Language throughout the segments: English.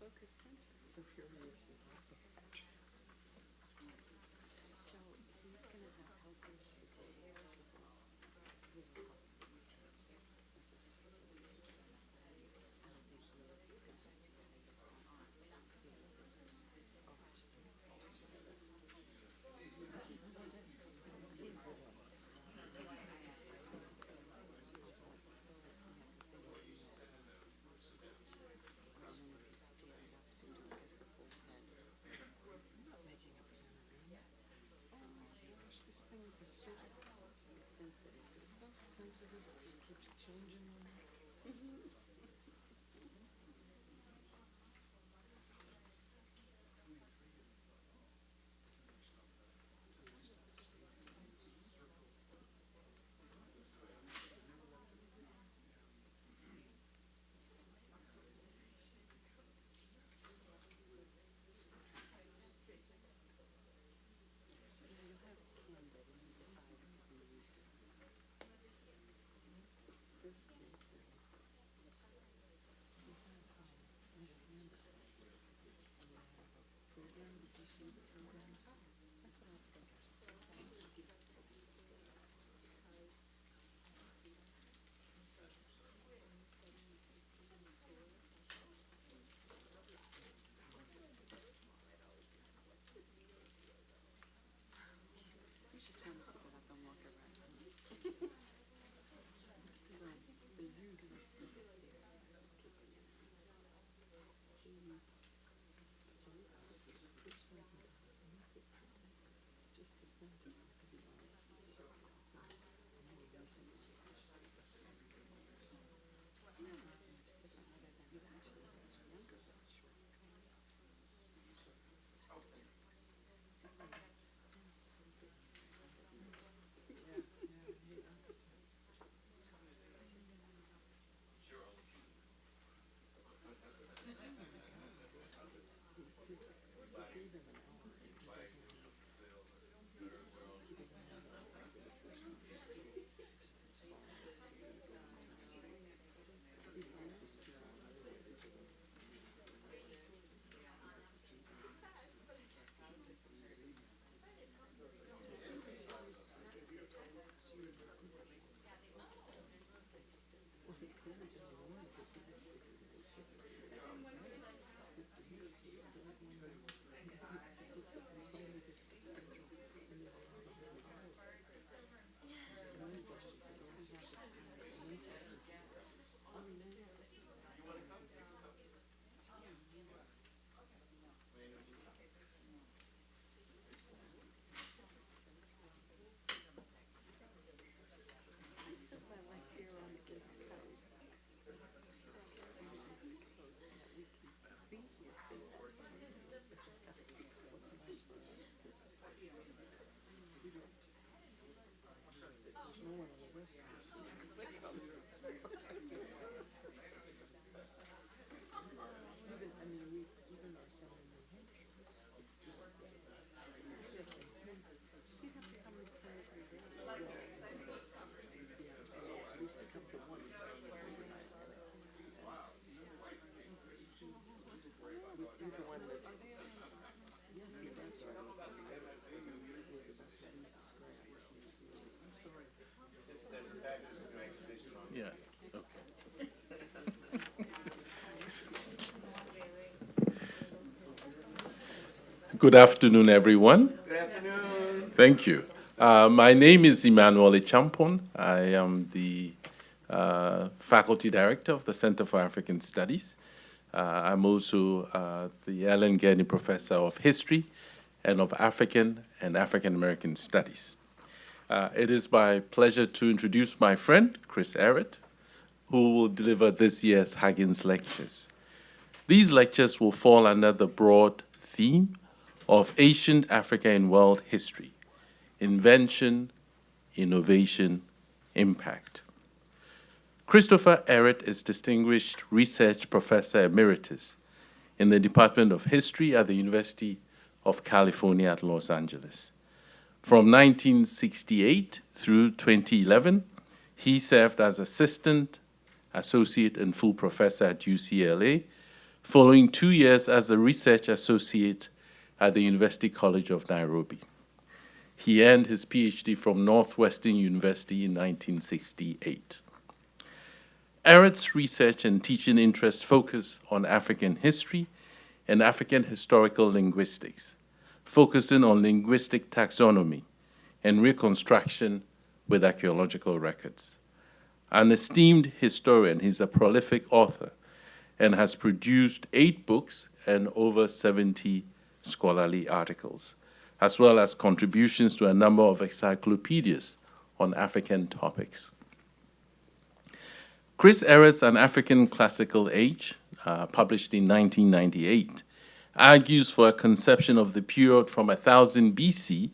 focus center. So here we is with all the patch. So he's gonna have helpers for days. This is just, I don't think he knows he's gonna have to get it. I'm not making a planogram. Oh my gosh, this thing is so It's sensitive. it's so sensitive, it just keeps changing on me. You'll have Canada when you decide if you're gonna use it. This came through. So we have I have a handout. And we have a program. Did you see the programs? That's what I was thinking. You just wanted to get up and walk around. So the use Gonna see it there. this right now. Just to send it, to be honest. It's not, I'm only missing it. Yeah, not much different other than it actually has a younger version. Yeah, hey, that's he gave him an hour. He doesn't have it's fine. He practiced too long related to them. Well, he clearly just won because he was figuring this shit. He puts it everybody gets the schedule and they all have a whole hour. And then questions and answers. And they have to I mean, This is what I like here on the East Coast. On the East Coast, that we can be here for this. what's nice about this is we don't, there's no one on the West Coast that's gonna come. Even, I mean, even our son in New Hampshire, it's still, usually I can pace, You have to come and see every day. yeah, at least to come to one. With either one that's, yes, he's out there. He's about to lose his grant. I'm sorry. Yeah, okay. Good afternoon, everyone. Good afternoon. Thank you. My name is Emmanuel Echampon. I am the Faculty Director of the Center for African Studies. I'm also the Ellen Gurney Professor of History and of African and African American Studies. It is my pleasure to introduce my friend, Chris Ehret, who will deliver this year's Huggins Lectures. These lectures will fall under the broad theme of Ancient Africa in World History: Invention, Innovation, Impact. Christopher Ehret is Distinguished Research Professor Emeritus in the Department of History at the University of California at Los Angeles. From 1968 through 2011, he served as Assistant, Associate, and Full Professor at UCLA, following 2 years as a research associate at the University College of Nairobi. He earned his PhD from Northwestern University in 1968. Ehret's research and teaching interests focus on African history and African historical linguistics, focusing on linguistic taxonomy and reconstruction with archaeological records. An esteemed historian, he's a prolific author and has produced 8 books and over 70 scholarly articles, as well as contributions to a number of encyclopedias on African topics. Chris Ehret's An African Classical Age, published in 1998, argues for a conception of the period from 1000 BC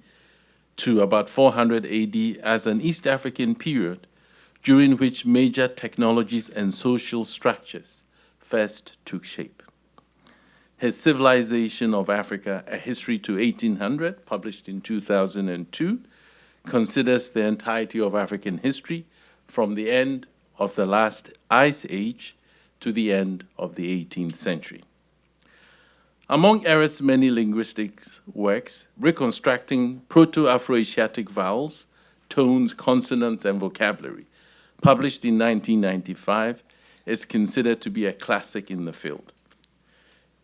to about 400 AD as an East African period during which major technologies and social structures first took shape. His Civilization of Africa, A History to 1800, published in 2002, considers the entirety of African history from the end of the last ice age to the end of the 18th century. Among Ehret's many linguistic works, reconstructing Proto-Afro-Asiatic vowels, tones, consonants, and vocabulary, published in 1995, is considered to be a classic in the field.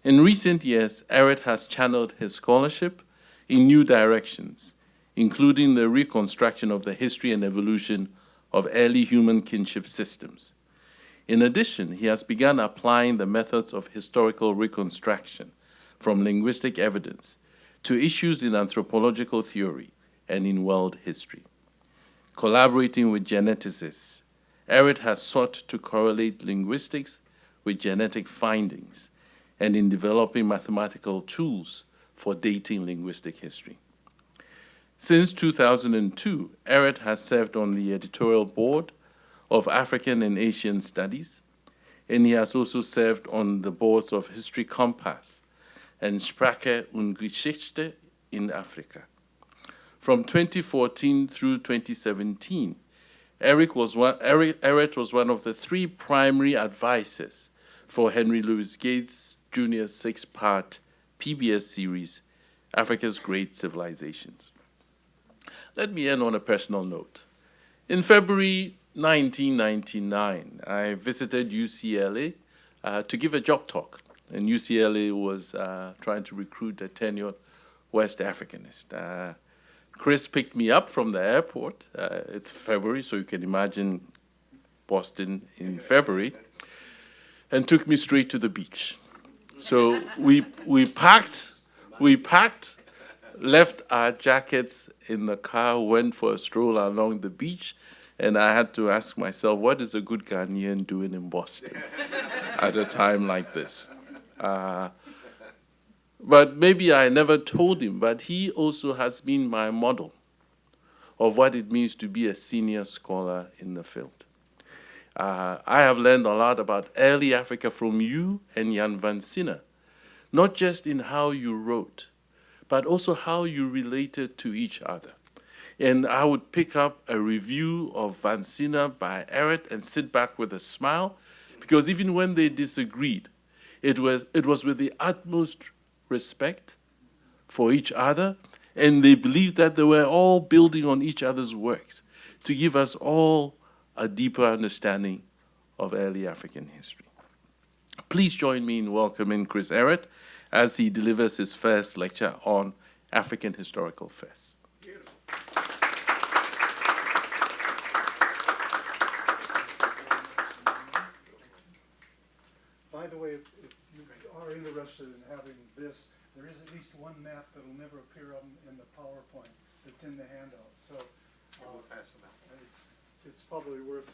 In recent years, Ehret has channeled his scholarship in new directions, including the reconstruction of the history and evolution of early human kinship systems. In addition, he has begun applying the methods of historical reconstruction from linguistic evidence to issues in anthropological theory and in world history. Collaborating with geneticists, Ehret has sought to correlate linguistics with genetic findings and in developing mathematical tools for dating linguistic history. Since 2002, Ehret has served on the editorial board of African and Asian Studies, and he has also served on the boards of History Compass and Sprache und Geschichte in Afrika. From 2014 through 2017, Ehret was one of the 3 primary advisors for Henry Louis Gates Jr.'s 6-part PBS series, Africa's Great Civilizations. Let me end on a personal note. In February 1999, I visited UCLA to give a job talk, and UCLA was trying to recruit a tenured West Africanist. Chris picked me up from the airport. It's February, so you can imagine Boston in February, and took me straight to the beach. So we packed, left our jackets in the car, went for a stroll along the beach, and I had to ask myself, what is a good Ghanaian doing in Boston at a time like this? But maybe I never told him, but he also has been my model of what it means to be a senior scholar in the field. I have learned a lot about early Africa from you and Jan van Sina, not just in how you wrote, but also how you related to each other. And I would pick up a review of Van Sina by Ehret and sit back with a smile, because even when they disagreed, it was with the utmost respect for each other, and they believed that they were all building on each other's works to give us all a deeper understanding of early African history. Please join me in welcoming Chris Ehret as he delivers his first lecture on African historical affairs. By the way, if you are interested in having this, there is at least one map that will never appear in the PowerPoint that's in the handout. So it's probably worth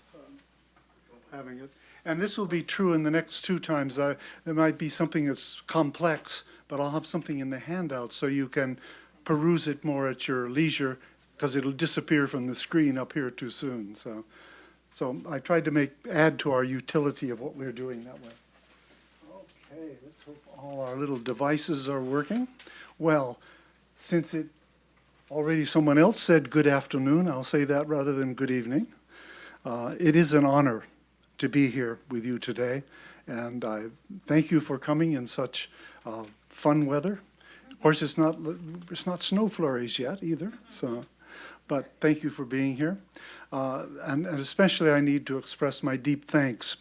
having it. And this will be true in the next 2 times. There might be something that's complex, but I'll have something in the handout so you can peruse it more at your leisure, because it'll disappear from the screen up here too soon. So I tried to add to our utility of what we're doing that way. Okay, let's hope all our little devices are working. Well, since already someone else said good afternoon, I'll say that rather than good evening. It is an honor to be here with you today. And I thank you for coming in such fun weather. Of course, it's not snow flurries yet either, so, but thank you for being here. And especially I need to express my deep thanks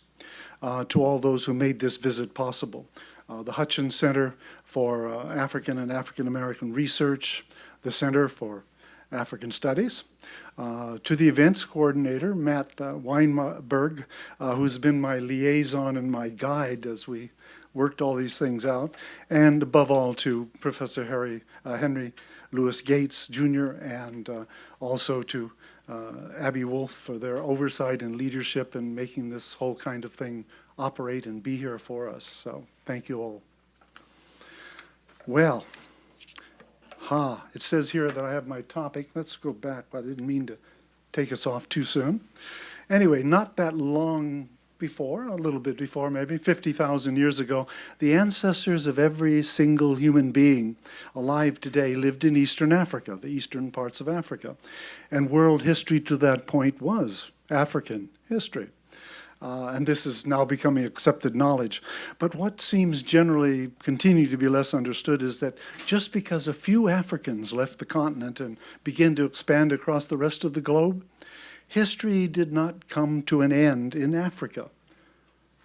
to all those who made this visit possible. The Hutchins Center for African and African American Research, the Center for African Studies, to the events coordinator, Matt Weinberg, who's been my liaison and my guide as we worked all these things out, and above all to Professor Henry Louis Gates, Jr., and also to Abby Wolf for their oversight and leadership in making this whole kind of thing operate and be here for us. So thank you all. Well, it says here that I have my topic. Let's go back. I didn't mean to take us off too soon. Anyway, not that long before, a little bit before, maybe 50,000 years ago, the ancestors of every single human being alive today lived in Eastern Africa, the eastern parts of Africa. And world history to that point was African history. And this is now becoming accepted knowledge. But what seems generally continue to be less understood is that just because a few Africans left the continent and began to expand across the rest of the globe, history did not come to an end in Africa.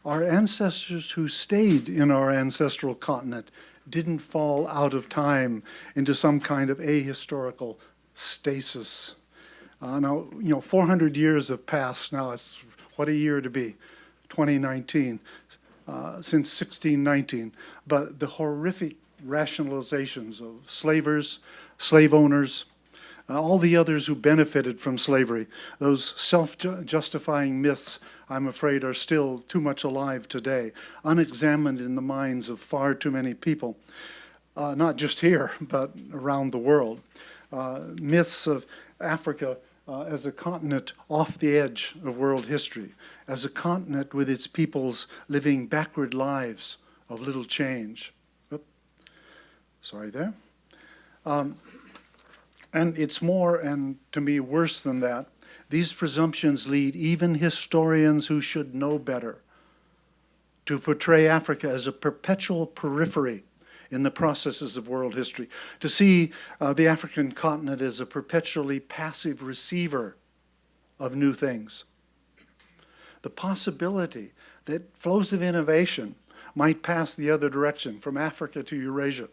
Our ancestors who stayed in our ancestral continent didn't fall out of time into some kind of ahistorical stasis. Now, 400 years have passed now. What a year to be, 2019, since 1619. But the horrific rationalizations of slavers, slave owners, all the others who benefited from slavery, those self-justifying myths, I'm afraid, are still too much alive today, unexamined in the minds of far too many people, not just here, but around the world. Myths of Africa as a continent off the edge of world history, as a continent with its peoples living backward lives of little change. Sorry there. And it's more, and to me, worse than that. These presumptions lead even historians who should know better to portray Africa as a perpetual periphery in the processes of world history, to see the African continent as a perpetually passive receiver of new things. The possibility that flows of innovation might pass the other direction, from Africa to Eurasia,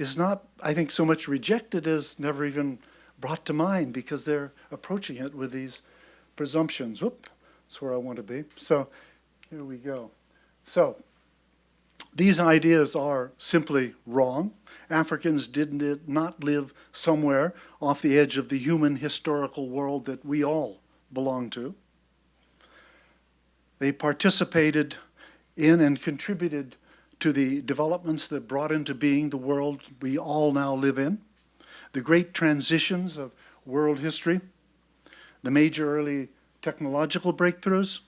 is not, I think, so much rejected as never even brought to mind, because they're approaching it with these presumptions. Whoop, that's where I want to be. So here we go. So these ideas are simply wrong. Africans did not live somewhere off the edge of the human historical world that we all belong to. They participated in and contributed to the developments that brought into being the world we all now live in, the great transitions of world history, the major early technological breakthroughs,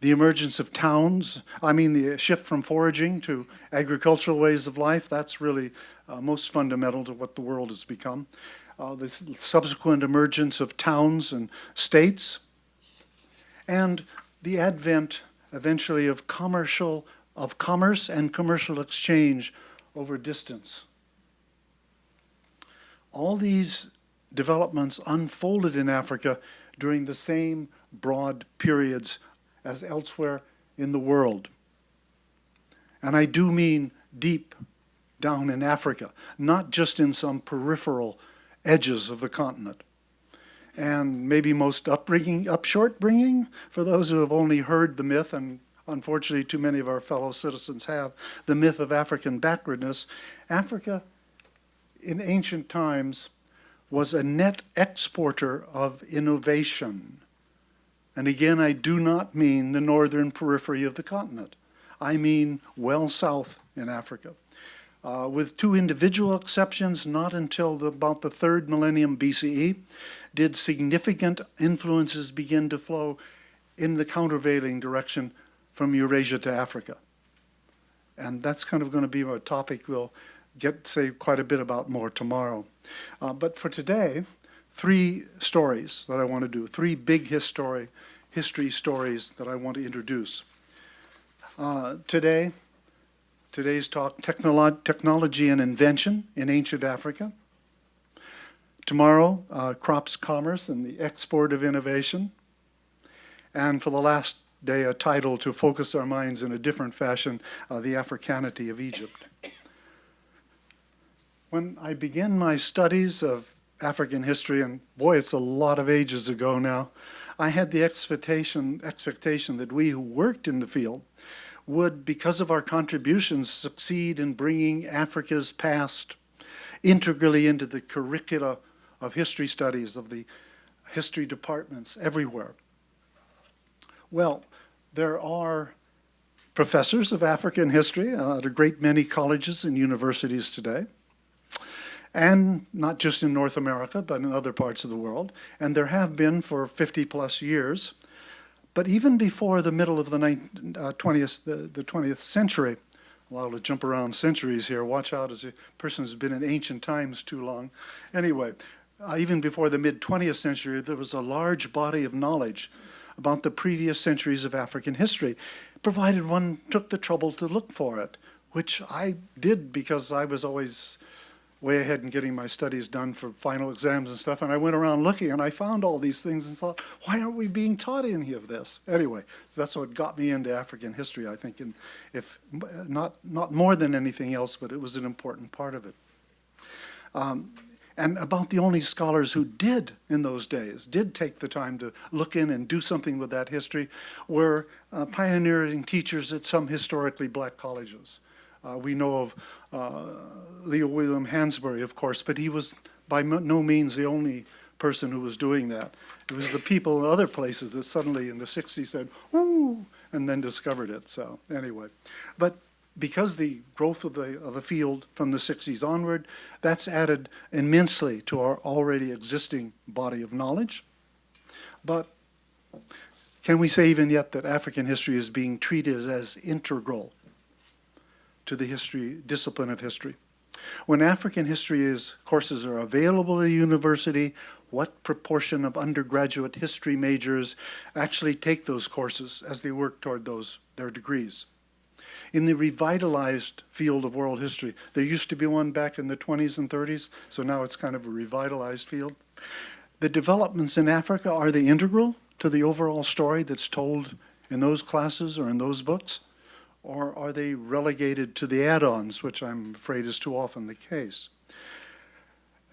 the emergence of towns, the shift from foraging to agricultural ways of life. That's really most fundamental to what the world has become. The subsequent emergence of towns and states, and the advent eventually of commerce and commercial exchange over distance. All these developments unfolded in Africa during the same broad periods as elsewhere in the world. And I do mean deep down in Africa, not just in some peripheral edges of the continent. And maybe most upshort bringing, for those who have only heard the myth, and unfortunately too many of our fellow citizens have, the myth of African backwardness. Africa in ancient times was a net exporter of innovation. And again, I do not mean the northern periphery of the continent. I mean well south in Africa. With two individual exceptions, not until about the 3rd millennium BCE did significant influences begin to flow in the countervailing direction from Eurasia to Africa. And that's kind of going to be a topic we'll say quite a bit about more tomorrow. But for today, 3 stories that I want to do, 3 big history stories that I want to introduce. Today's talk, technology and invention in ancient Africa. Tomorrow, crops commerce and the export of innovation. And for the last day, a title to focus our minds in a different fashion, the Africanity of Egypt. When I began my studies of African history, and boy, it's a lot of ages ago now, I had the expectation that we who worked in the field would, because of our contributions, succeed in bringing Africa's past integrally into the curricula of history studies, of the history departments everywhere. Well, there are professors of African history at a great many colleges and universities today, and not just in North America, but in other parts of the world, and there have been for 50 plus years. But even before the middle of the 20th century, well, to jump around centuries here, watch out as a person who's been in ancient times too long. Anyway, even before the mid-20th century, there was a large body of knowledge about the previous centuries of African history, provided one took the trouble to look for it, which I did because I was always way ahead in getting my studies done for final exams and stuff, and I went around looking and I found all these things and thought, why aren't we being taught any of this? Anyway, that's what got me into African history, I think, and if not more than anything else, but it was an important part of it. And about the only scholars who did, in those days, did take the time to look in and do something with that history were pioneering teachers at some historically black colleges. We know of Leo William Hansberry, of course, but he was by no means the only person who was doing that. It was the people in other places that suddenly in the 60s said, "Ooh," and then discovered it. So anyway, but because the growth of the field from the 60s onward, that's added immensely to our already existing body of knowledge. But can we say even yet that African history is being treated as integral to the discipline of history? When African history courses are available at a university, what proportion of undergraduate history majors actually take those courses as they work toward their degrees? In the revitalized field of world history, there used to be one back in the 20s and 30s, so now it's kind of a revitalized field. The developments in Africa, are they integral to the overall story that's told in those classes or in those books? Or are they relegated to the add-ons, which I'm afraid is too often the case?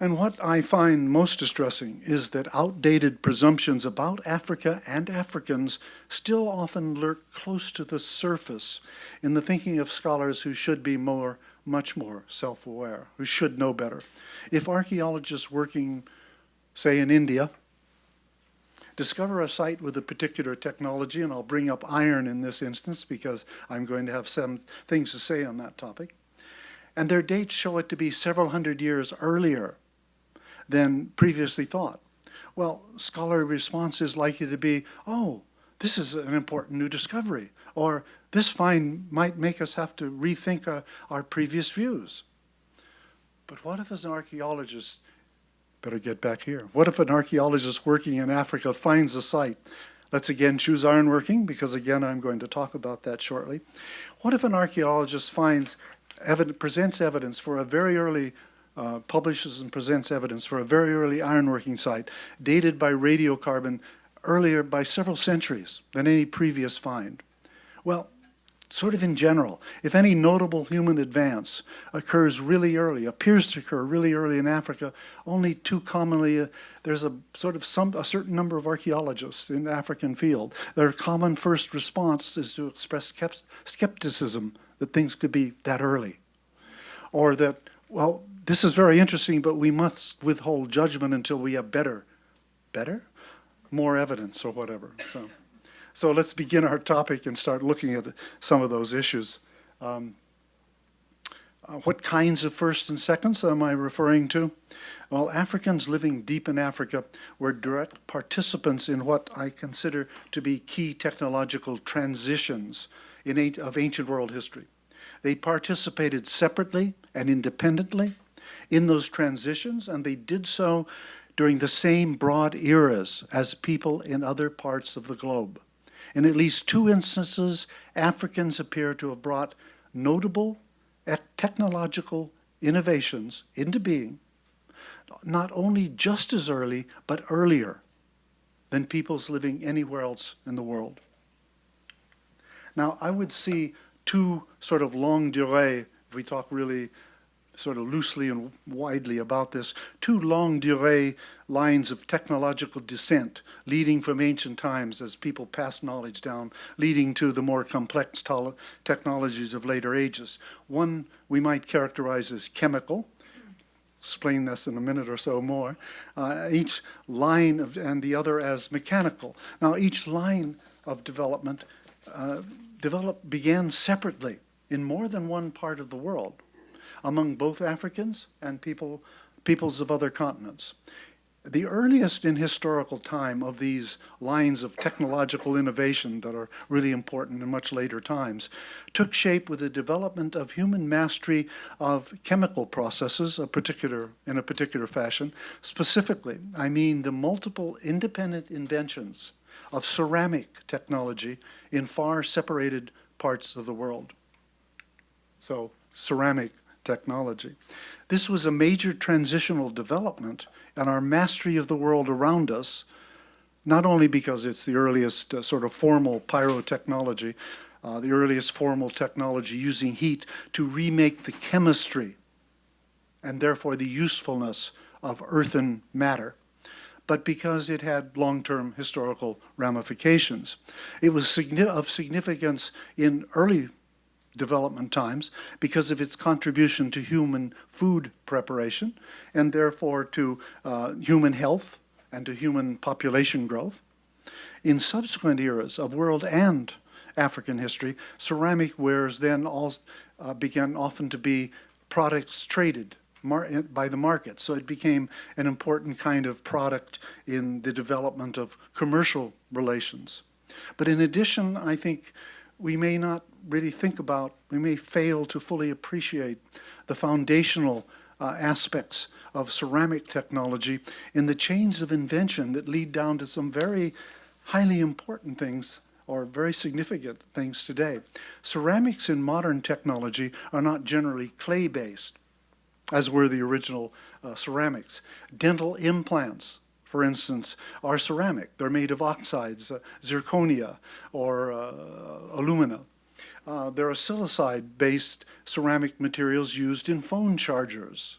And what I find most distressing is that outdated presumptions about Africa and Africans still often lurk close to the surface in the thinking of scholars who should be much more self-aware, who should know better. If archaeologists working, say, in India, discover a site with a particular technology, and I'll bring up iron in this instance because I'm going to have some things to say on that topic, and their dates show it to be several hundred years earlier than previously thought. Well, scholarly response is likely to be, oh, this is an important new discovery, or this find might make us have to rethink our previous views. But what if as an archaeologist, better get back here, what if an archaeologist working in Africa finds a site? Let's again choose ironworking, because again I'm going to talk about that shortly. What if an archaeologist presents evidence for a very early publishes and presents evidence for a very early ironworking site dated by radiocarbon earlier by several centuries than any previous find? Well, sort of in general, if any notable human advance occurs really early, appears to occur really early in Africa, only too commonly there's a certain number of archaeologists in the African field. Their common first response is to express skepticism that things could be that early, or that, well, this is very interesting, but we must withhold judgment until we have more evidence or whatever. So let's begin our topic and start looking at some of those issues. What kinds of firsts and seconds am I referring to? Well, Africans living deep in Africa were direct participants in what I consider to be key technological transitions of ancient world history. They participated separately and independently in those transitions, and they did so during the same broad eras as people in other parts of the globe. In at least 2 instances, Africans appear to have brought notable technological innovations into being, not only just as early, but earlier than peoples living anywhere else in the world. Now, I would see 2 sort of longue durée, if we talk really sort of loosely and widely about this, 2 longue durée lines of technological descent leading from ancient times as people pass knowledge down, leading to the more complex technologies of later ages. One we might characterize as chemical, explain this in a minute or so more, each line of, and the other as mechanical. Now, each line of development began separately in more than one part of the world, among both Africans and peoples of other continents. The earliest in historical time of these lines of technological innovation that are really important in much later times took shape with the development of human mastery of chemical processes, in a particular fashion. Specifically, I mean the multiple independent inventions of ceramic technology in far separated parts of the world. So, ceramic technology. This was a major transitional development in our mastery of the world around us, not only because it's the earliest sort of formal pyrotechnology, the earliest formal technology using heat to remake the chemistry and therefore the usefulness of earthen matter, but because it had long-term historical ramifications. It was of significance in early development times because of its contribution to human food preparation and therefore to human health and to human population growth. In subsequent eras of world and African history, ceramic wares then all began often to be products traded by the market. So it became an important kind of product in the development of commercial relations. But in addition, I think we may not really we may fail to fully appreciate the foundational aspects of ceramic technology in the chains of invention that lead down to some very highly important things or very significant things today. Ceramics in modern technology are not generally clay-based, as were the original ceramics. Dental implants, for instance, are ceramic. They're made of oxides, zirconia, or alumina. There are silicide-based ceramic materials used in phone chargers.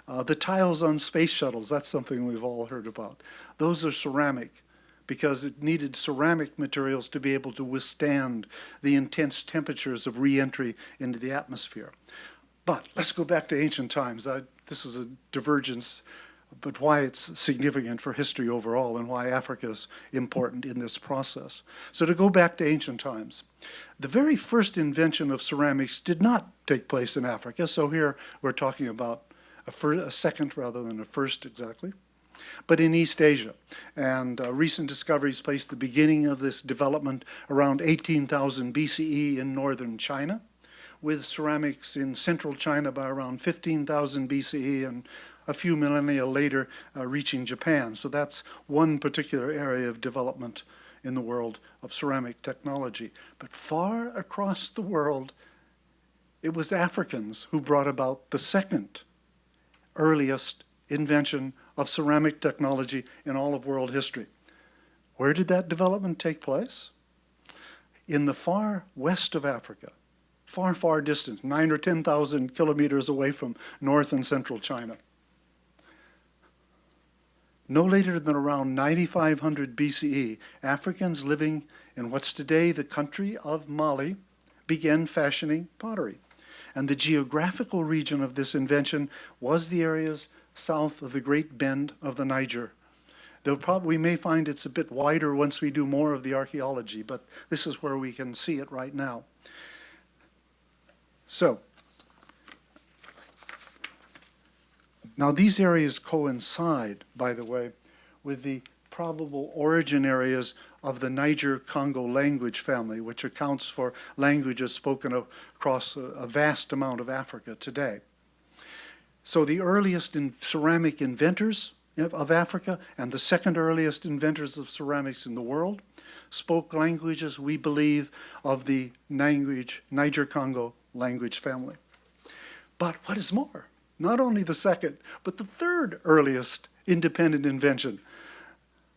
The tiles on space shuttles, that's something we've all heard about. Those are ceramic because it needed ceramic materials to be able to withstand the intense temperatures of re-entry into the atmosphere. But let's go back to ancient times. This is a divergence, but why it's significant for history overall and why Africa is important in this process. So to go back to ancient times, the very first invention of ceramics did not take place in Africa. So here we're talking about a second rather than a first exactly, but in East Asia. And recent discoveries place the beginning of this development around 18,000 BCE in northern China, with ceramics in central China by around 15,000 BCE and a few millennia later reaching Japan. So that's one particular area of development in the world of ceramic technology. But far across the world, it was Africans who brought about the second earliest invention of ceramic technology in all of world history. Where did that development take place? In the far west of Africa, far, far distant, 9,000 or 10,000 kilometers away from north and central China. No later than around 9,500 BCE, Africans living in what's today the country of Mali began fashioning pottery. And the geographical region of this invention was the areas south of the Great Bend of the Niger. Though we may find it's a bit wider once we do more of the archaeology, but this is where we can see it right now. So, now these areas coincide, by the way, with the probable origin areas of the Niger-Congo language family, which accounts for languages spoken across a vast amount of Africa today. So the earliest ceramic inventors of Africa and the second earliest inventors of ceramics in the world spoke languages, we believe, of the Niger-Congo language family. But what is more, not only the second, but the third earliest independent invention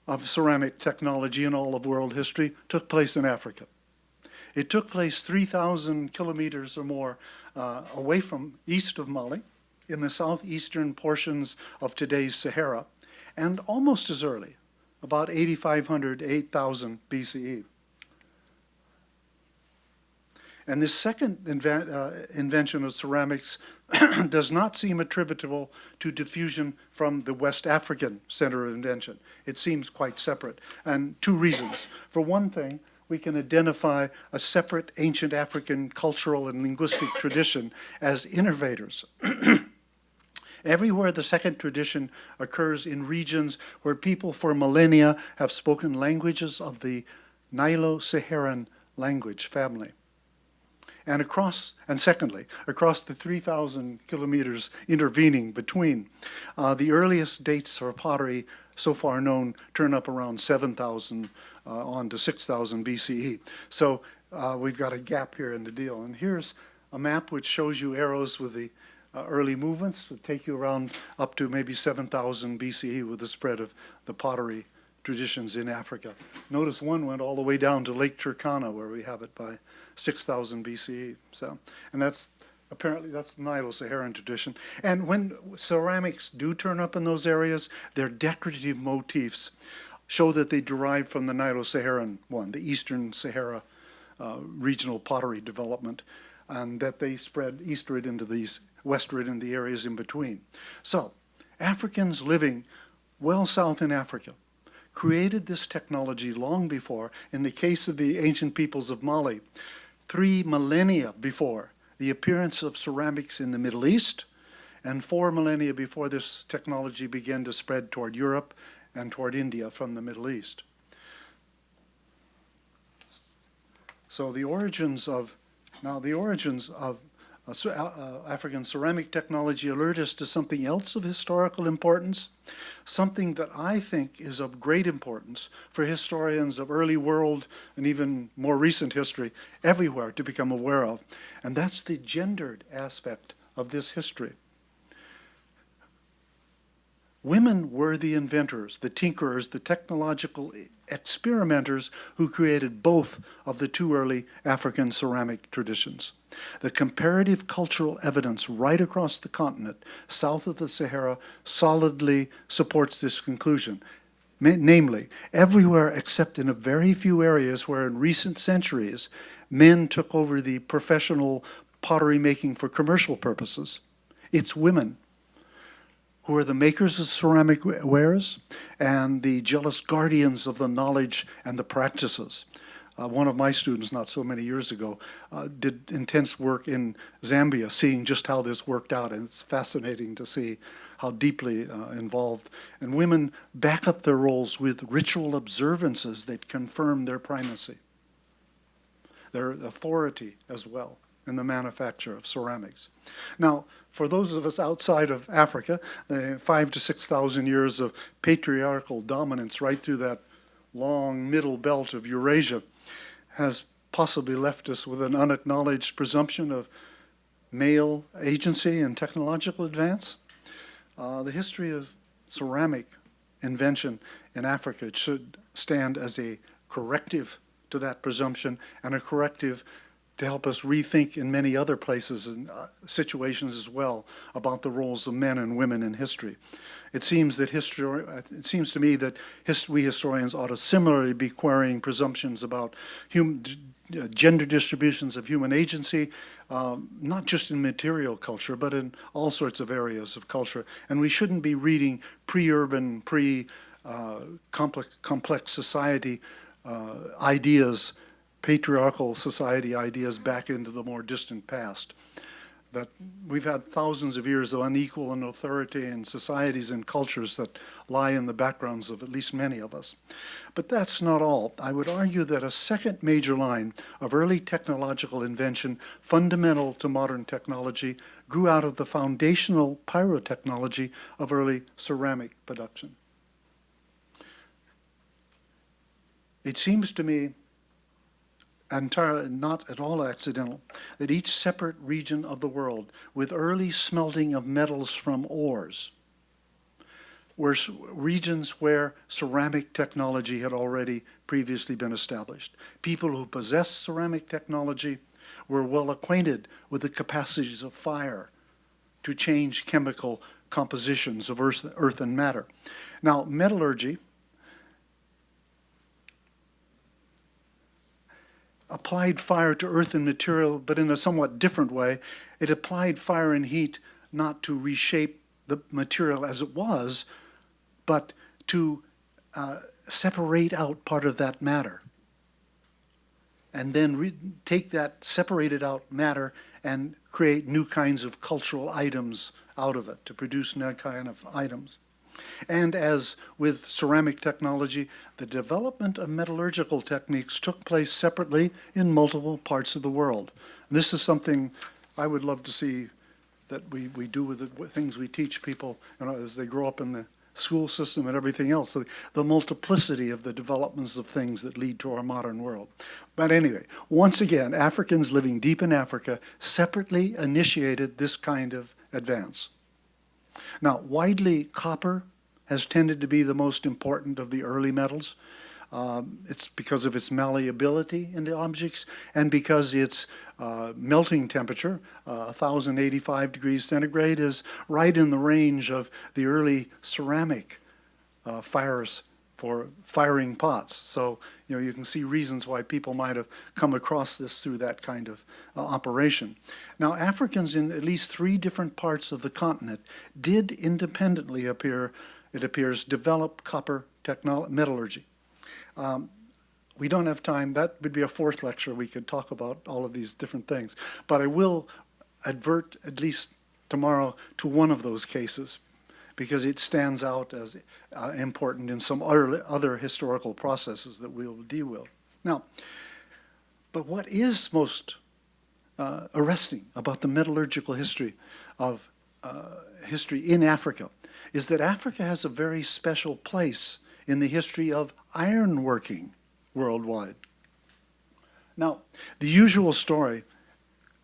of ceramic technology in all of world history took place in Africa. It took place 3,000 kilometers or more away from east of Mali, in the southeastern portions of today's Sahara, and almost as early, about 8,500 to 8,000 BCE. And this second invention of ceramics does not seem attributable to diffusion from the West African center of invention. It seems quite separate, and two reasons. For one thing, we can identify a separate ancient African cultural and linguistic tradition as innovators. Everywhere the second tradition occurs in regions where people for millennia have spoken languages of the Nilo-Saharan language family. And secondly, across the 3,000 kilometers intervening between, the earliest dates for pottery so far known turn up around 7,000 on to 6,000 BCE. So we've got a gap here in the deal. And here's a map which shows you arrows with the early movements to take you around up to maybe 7,000 BCE with the spread of the pottery traditions in Africa. Notice one went all the way down to Lake Turkana, where we have it by 6,000 BCE. So, and that's apparently the Nilo-Saharan tradition. And when ceramics do turn up in those areas, their decorative motifs show that they derive from the Nilo-Saharan one, the Eastern Sahara regional pottery development, and that they spread eastward into these, westward in the areas in between. So, Africans living well south in Africa created this technology long before, in the case of the ancient peoples of Mali, 3 millennia before the appearance of ceramics in the Middle East, and 4 millennia before this technology began to spread toward Europe and toward India from the Middle East. So the origins of African ceramic technology alert us to something else of historical importance, something that I think is of great importance for historians of early world and even more recent history everywhere to become aware of, and that's the gendered aspect of this history. Women were the inventors, the tinkerers, the technological experimenters who created both of the 2 early African ceramic traditions. The comparative cultural evidence right across the continent, south of the Sahara, solidly supports this conclusion. Namely, everywhere except in a very few areas where in recent centuries men took over the professional pottery making for commercial purposes, it's women who are the makers of ceramic wares and the jealous guardians of the knowledge and the practices. One of my students, not so many years ago, did intense work in Zambia, seeing just how this worked out, and it's fascinating to see how deeply involved. And women back up their roles with ritual observances that confirm their primacy, their authority as well in the manufacture of ceramics. Now, for those of us outside of Africa, the 5,000 to 6,000 years of patriarchal dominance right through that long middle belt of Eurasia has possibly left us with an unacknowledged presumption of male agency and technological advance. The history of ceramic invention in Africa should stand as a corrective to that presumption and a corrective to help us rethink in many other places and situations as well about the roles of men and women in history. It seems to me that we historians ought to similarly be querying presumptions about gender distributions of human agency, not just in material culture, but in all sorts of areas of culture. And we shouldn't be reading pre-urban, complex society ideas, patriarchal society ideas back into the more distant past. that we've had thousands of years of unequal and authority in societies and cultures that lie in the backgrounds of at least many of us. But that's not all. I would argue that a second major line of early technological invention, fundamental to modern technology, grew out of the foundational pyrotechnology of early ceramic production. It seems to me entirely not at all accidental that each separate region of the world with early smelting of metals from ores were regions where ceramic technology had already previously been established. People who possessed ceramic technology were well acquainted with the capacities of fire to change chemical compositions of earth and matter. Now, metallurgy applied fire to earth and material, but in a somewhat different way. It applied fire and heat not to reshape the material as it was, but to separate out part of that matter. And then take that separated out matter and create new kinds of cultural items out of it, to produce new kind of items. And as with ceramic technology, the development of metallurgical techniques took place separately in multiple parts of the world. This is something I would love to see that we do with the things we teach people, you know, as they grow up in the school system and everything else, the multiplicity of the developments of things that lead to our modern world. But anyway, once again, Africans living deep in Africa separately initiated this kind of advance. Now, widely, copper has tended to be the most important of the early metals. It's because of its malleability in the objects and because its melting temperature, 1,085 degrees centigrade, is right in the range of the early ceramic fires for firing pots. So, you know, you can see reasons why people might have come across this through that kind of operation. Now, Africans in at least 3 different parts of the continent did independently it appears, develop copper metallurgy. We don't have time. That would be a 4th lecture. We could talk about all of these different things. But I will advert, at least tomorrow, to one of those cases, because it stands out as important in some other historical processes that we'll deal with. Now, but what is most arresting about the metallurgical history in Africa is that Africa has a very special place in the history of ironworking worldwide. Now, the usual story,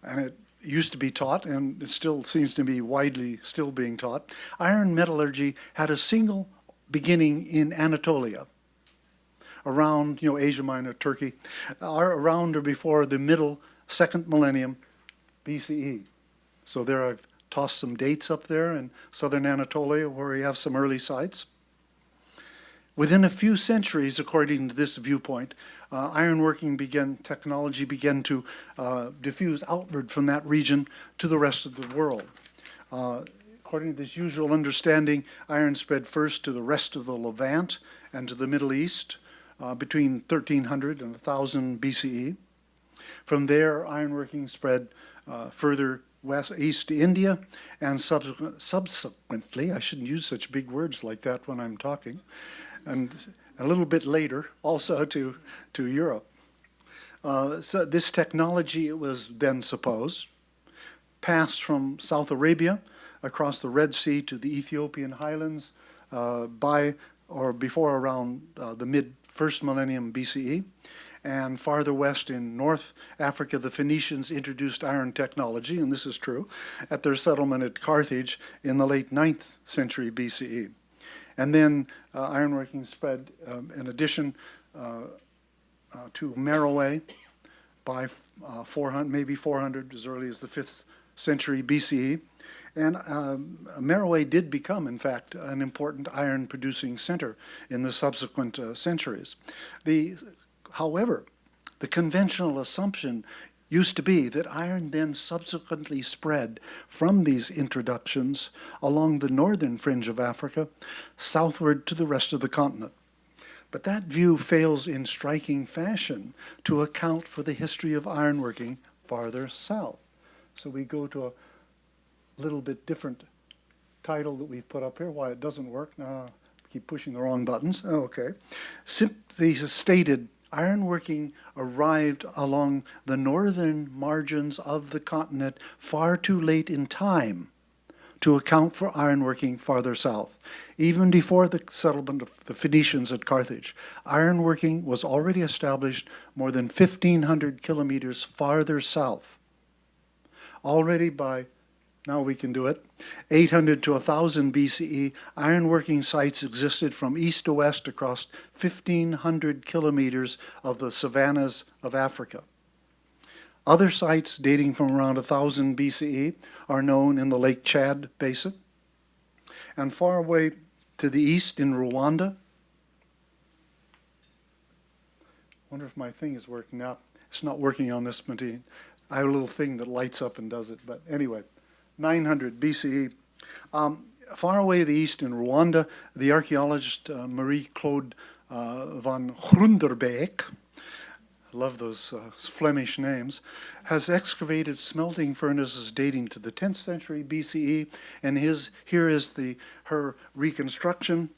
and it used to be taught, and it still seems to be widely still being taught, iron metallurgy had a single beginning in Anatolia, around, Asia Minor, Turkey, around or before the middle 2nd millennium BCE. So there I've tossed some dates up there in southern Anatolia where we have some early sites. Within a few centuries, according to this viewpoint, ironworking technology began to diffuse outward from that region to the rest of the world. According to this usual understanding, iron spread first to the rest of the Levant and to the Middle East between 1300 and 1000 BCE. From there, ironworking spread further east to India, and subsequently, I shouldn't use such big words like that when I'm talking, and a little bit later, also to Europe. So this technology, it was then supposed, passed from South Arabia across the Red Sea to the Ethiopian highlands by or before around the mid-1st millennium BCE. And farther west in North Africa, the Phoenicians introduced iron technology, and this is true, at their settlement at Carthage in the late 9th century BCE. And then ironworking spread, in addition to Meroe by 400, maybe 400, as early as the 5th century BCE. And Meroe did become, in fact, an important iron-producing center in the subsequent centuries. However, the conventional assumption used to be that iron then subsequently spread from these introductions along the northern fringe of Africa, southward to the rest of the continent. But that view fails in striking fashion to account for the history of ironworking farther south. So we go to little bit different title that we've put up here. Why it doesn't work? No, keep pushing the wrong buttons. Oh, okay. Simply stated, ironworking arrived along the northern margins of the continent far too late in time to account for ironworking farther south. Even before the settlement of the Phoenicians at Carthage, ironworking was already established more than 1,500 kilometers farther south. Already by, now we can do it, 800 to 1000 BCE, ironworking sites existed from east to west across 1,500 kilometers of the savannas of Africa. Other sites dating from around 1000 BCE are known in the Lake Chad Basin, and far away to the east in Rwanda. Wonder if my thing is working now. It's not working on this machine. I have a little thing that lights up and does it, but anyway, 900 BCE. Far away to the east in Rwanda, the archaeologist Marie-Claude van Groenderbeek, I love those Flemish names, has excavated smelting furnaces dating to the 10th century BCE, and here is her reconstruction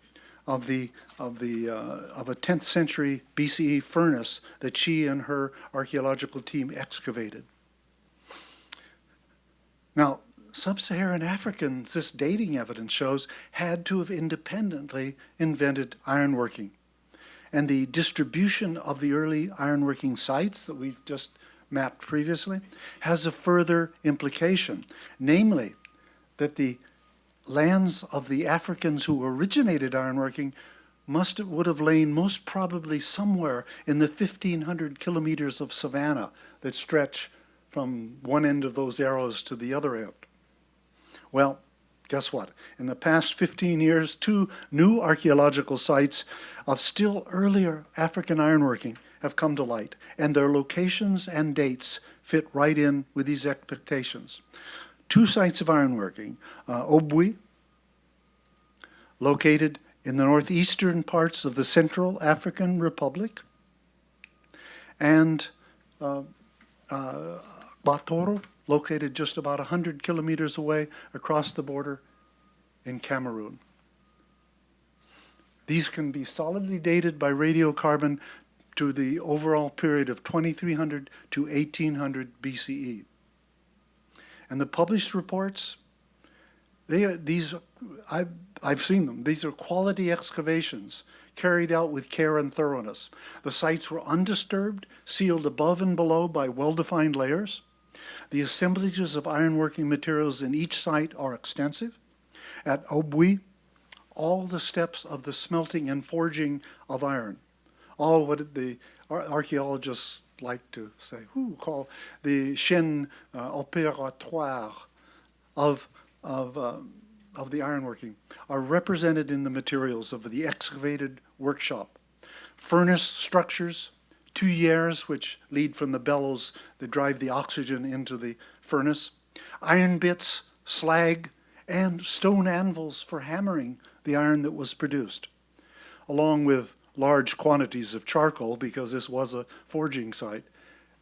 of a 10th century BCE furnace that she and her archaeological team excavated. Now, Sub-Saharan Africans, this dating evidence shows, had to have independently invented ironworking. And the distribution of the early ironworking sites that we've just mapped previously has a further implication, namely that the lands of the Africans who originated ironworking would have lain most probably somewhere in the 1,500 kilometers of savanna that stretch from one end of those arrows to the other end. Well, guess what? In the past 15 years, 2 new archaeological sites of still earlier African ironworking have come to light, and their locations and dates fit right in with these expectations. 2 sites of ironworking, Obui, located in the northeastern parts of the Central African Republic, and Batoro, located just about 100 kilometers away across the border in Cameroon. These can be solidly dated by radiocarbon to the overall period of 2300 to 1800 BCE. And the published reports, I've seen them. These are quality excavations carried out with care and thoroughness. The sites were undisturbed, sealed above and below by well-defined layers. The assemblages of ironworking materials in each site are extensive. At Obui, all the steps of the smelting and forging of iron, all what the archaeologists like to say, call the chaîne opératoire of the ironworking, are represented in the materials of the excavated workshop. Furnace structures, tuyères, which lead from the bellows that drive the oxygen into the furnace, iron bits, slag, and stone anvils for hammering the iron that was produced, along with large quantities of charcoal, because this was a forging site,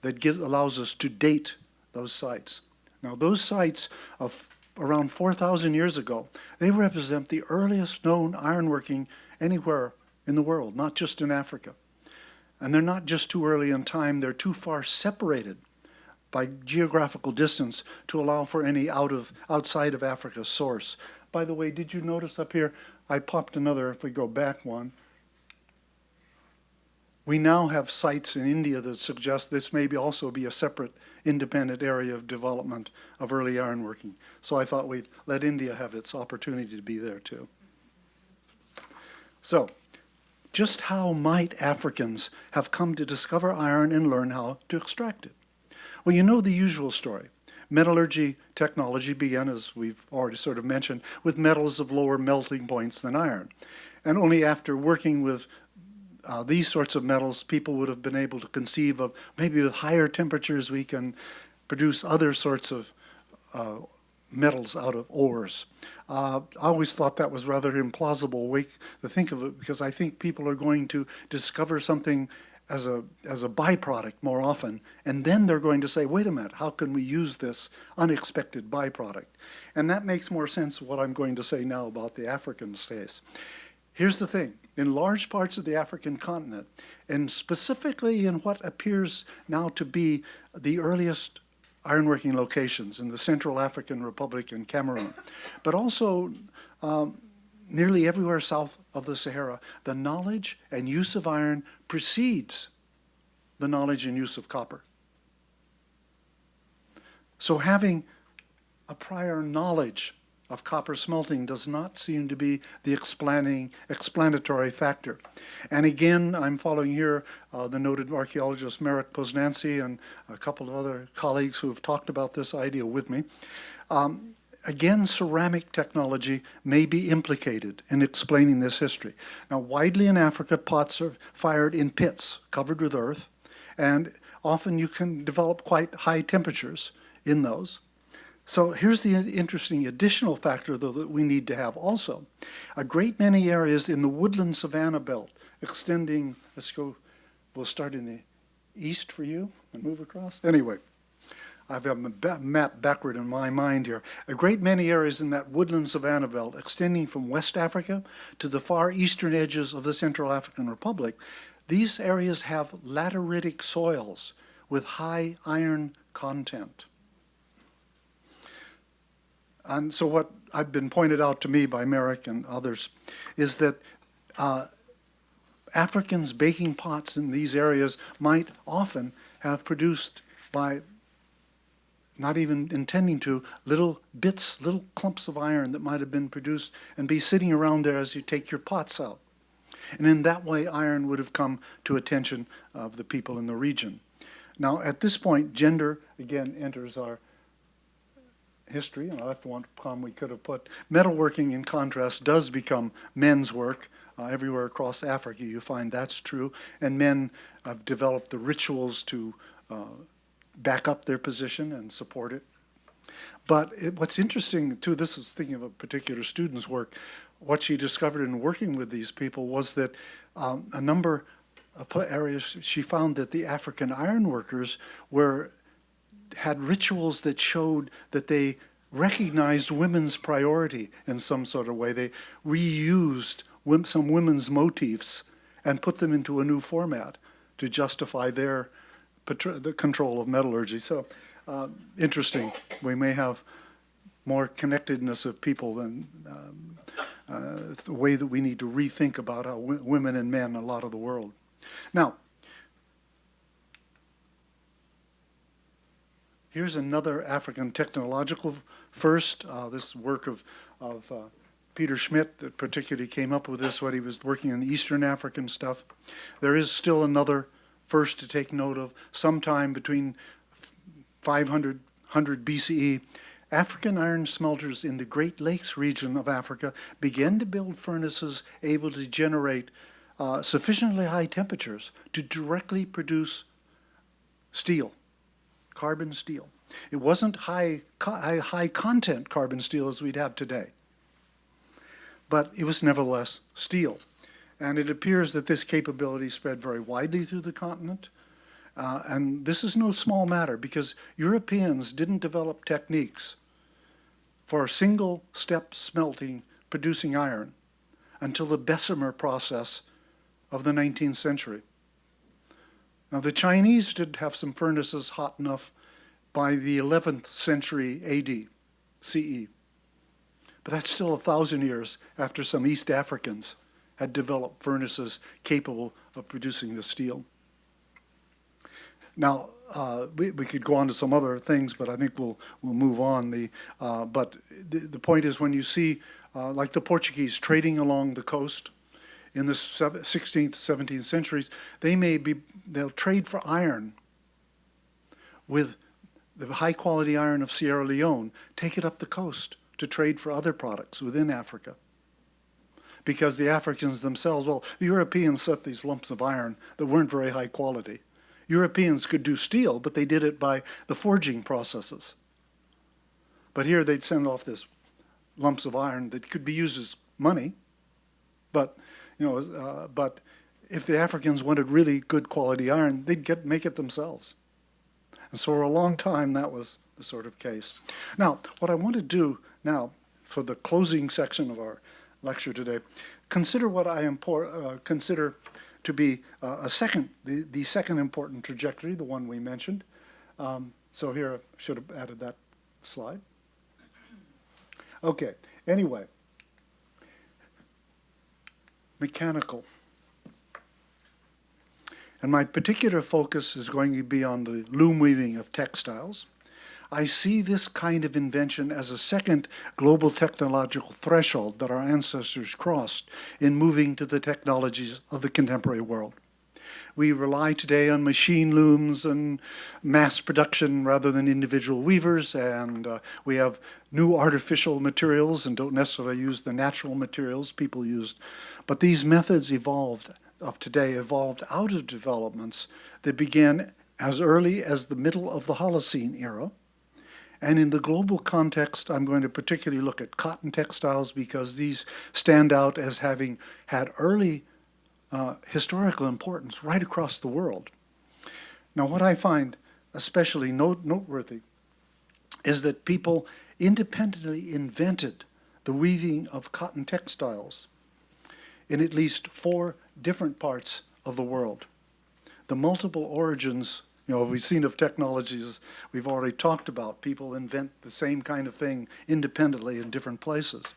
that allows us to date those sites. Now, those sites of around 4,000 years ago, they represent the earliest known ironworking anywhere in the world, not just in Africa. And they're not just too early in time, they're too far separated by geographical distance to allow for any outside of Africa source. By the way, did you notice up here, I popped another, if we go back one, we now have sites in India that suggest this may also be a separate independent area of development of early ironworking. So I thought we'd let India have its opportunity to be there too. So, just how might Africans have come to discover iron and learn how to extract it? Well, you know the usual story. Metallurgy technology began, as we've already sort of mentioned, with metals of lower melting points than iron. And only after working with these sorts of metals, people would have been able to conceive of maybe with higher temperatures we can produce other sorts of metals out of ores. I always thought that was rather implausible way to think of it, because I think people are going to discover something as a byproduct more often, and then they're going to say, wait a minute, how can we use this unexpected byproduct? And that makes more sense what I'm going to say now about the African states. Here's the thing. In large parts of the African continent, and specifically in what appears now to be the earliest ironworking locations in the Central African Republic and Cameroon, but also nearly everywhere south of the Sahara, the knowledge and use of iron precedes the knowledge and use of copper. So having a prior knowledge of copper smelting does not seem to be the explanatory factor. And again, I'm following here the noted archaeologist Merritt Posnancy and a couple of other colleagues who have talked about this idea with me. Again, ceramic technology may be implicated in explaining this history. Now, widely in Africa, pots are fired in pits covered with earth, and often you can develop quite high temperatures in those. So here's the interesting additional factor, though, that we need to have also. A great many areas in the woodland savanna belt extending, we'll start in the east for you and move across. Anyway, I've got a map backward in my mind here. A great many areas in that woodland savanna belt extending from West Africa to the far eastern edges of the Central African Republic, these areas have lateritic soils with high iron content. And so what I've been pointed out to me by Merrick and others is that Africans baking pots in these areas might often have produced by not even intending to, little bits, little clumps of iron that might have been produced and be sitting around there as you take your pots out. And in that way, iron would have come to attention of the people in the region. Now, at this point, gender, again, enters our history, and that's one column we could have put. Metalworking, in contrast, does become men's work. Everywhere across Africa, you find that's true. And men have developed the rituals to back up their position and support it. But what's interesting, too, this is thinking of a particular student's work, what she discovered in working with these people was that a number of areas, she found that the African ironworkers had rituals that showed that they recognized women's priority in some sort of way. They reused some women's motifs and put them into a new format to justify their the control of metallurgy. So interesting. We may have more connectedness of people than the way that we need to rethink about how women and men a lot of the world. Now, here's another African technological first. This work of Peter Schmidt that particularly came up with this when he was working in the Eastern African stuff. There is still another first to take note of. Sometime between 500 BCE, African iron smelters in the Great Lakes region of Africa began to build furnaces able to generate sufficiently high temperatures to directly produce steel, carbon steel. It wasn't high content carbon steel as we'd have today, but it was nevertheless steel. And it appears that this capability spread very widely through the continent. And this is no small matter because Europeans didn't develop techniques for single-step smelting, producing iron, until the Bessemer process of the 19th century. Now, the Chinese did have some furnaces hot enough by the 11th century AD, CE. But that's still 1,000 years after some East Africans had developed furnaces capable of producing the steel. Now, we could go on to some other things, but I think we'll move on. But the point is, when you see, like the Portuguese trading along the coast in the 16th, 17th centuries, they'll trade for iron with the high-quality iron of Sierra Leone, take it up the coast to trade for other products within Africa. Because the Africans themselves, well, the Europeans set these lumps of iron that weren't very high quality. Europeans could do steel, but they did it by the forging processes. But here they'd send off this lumps of iron that could be used as money, but but if the Africans wanted really good quality iron, they'd make it themselves. And so for a long time, that was the sort of case. Now, what I want to do now, for the closing section of our lecture today, consider what I consider to be the second important trajectory, the one we mentioned. So here, I should have added that slide. Okay, anyway, mechanical. And my particular focus is going to be on the loom weaving of textiles. I see this kind of invention as a second global technological threshold that our ancestors crossed in moving to the technologies of the contemporary world. We rely today on machine looms and mass production rather than individual weavers, and we have new artificial materials and don't necessarily use the natural materials people used. But these methods of today evolved out of developments that began as early as the middle of the Holocene era. And in the global context, I'm going to particularly look at cotton textiles because these stand out as having had early historical importance right across the world. Now, what I find especially noteworthy is that people independently invented the weaving of cotton textiles in at least 4 different parts of the world. The multiple origins, we've seen of technologies we've already talked about. People invent the same kind of thing independently in different places.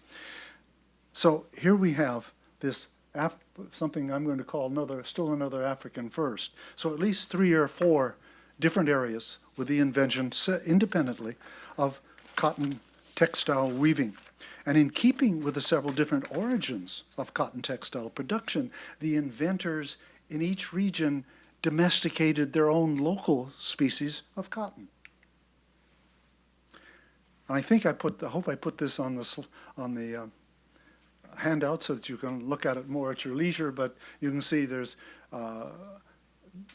So here we have this something I'm going to call still another African first. So at least 3 or 4 different areas with the invention independently of cotton textile weaving. And in keeping with the several different origins of cotton textile production, the inventors in each region domesticated their own local species of cotton. And I think I hope I put this on the handout so that you can look at it more at your leisure, but you can see there's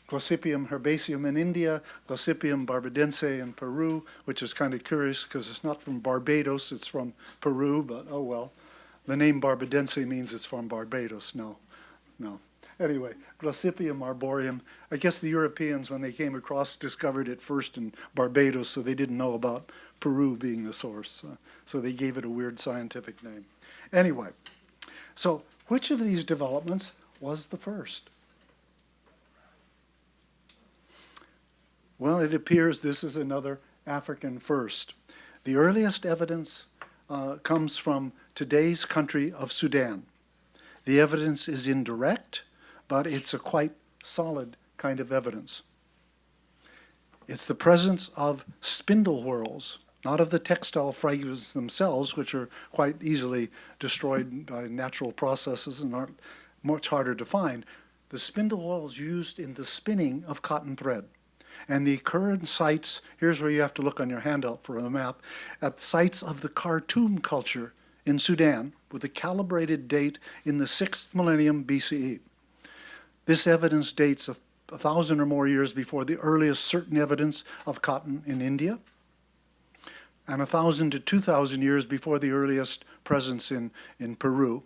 Glossipium herbaceum in India, Glossipium barbadense in Peru, which is kind of curious because it's not from Barbados, it's from Peru, but oh well. The name barbadense means it's from Barbados. No. Anyway, Glossipium arboreum. I guess the Europeans, when they came across, discovered it first in Barbados, so they didn't know about Peru being the source. So they gave it a weird scientific name. Anyway, so which of these developments was the first? Well, it appears this is another African first. The earliest evidence comes from today's country of Sudan. The evidence is indirect, but it's a quite solid kind of evidence. It's the presence of spindle whorls, not of the textile fragments themselves, which are quite easily destroyed by natural processes and aren't much harder to find. The spindle whorls used in the spinning of cotton thread. And the current sites, here's where you have to look on your handout for the map, at sites of the Khartoum culture in Sudan with a calibrated date in the 6th millennium BCE. This evidence dates 1,000 or more years before the earliest certain evidence of cotton in India, and 1,000 to 2,000 years before the earliest presence in Peru.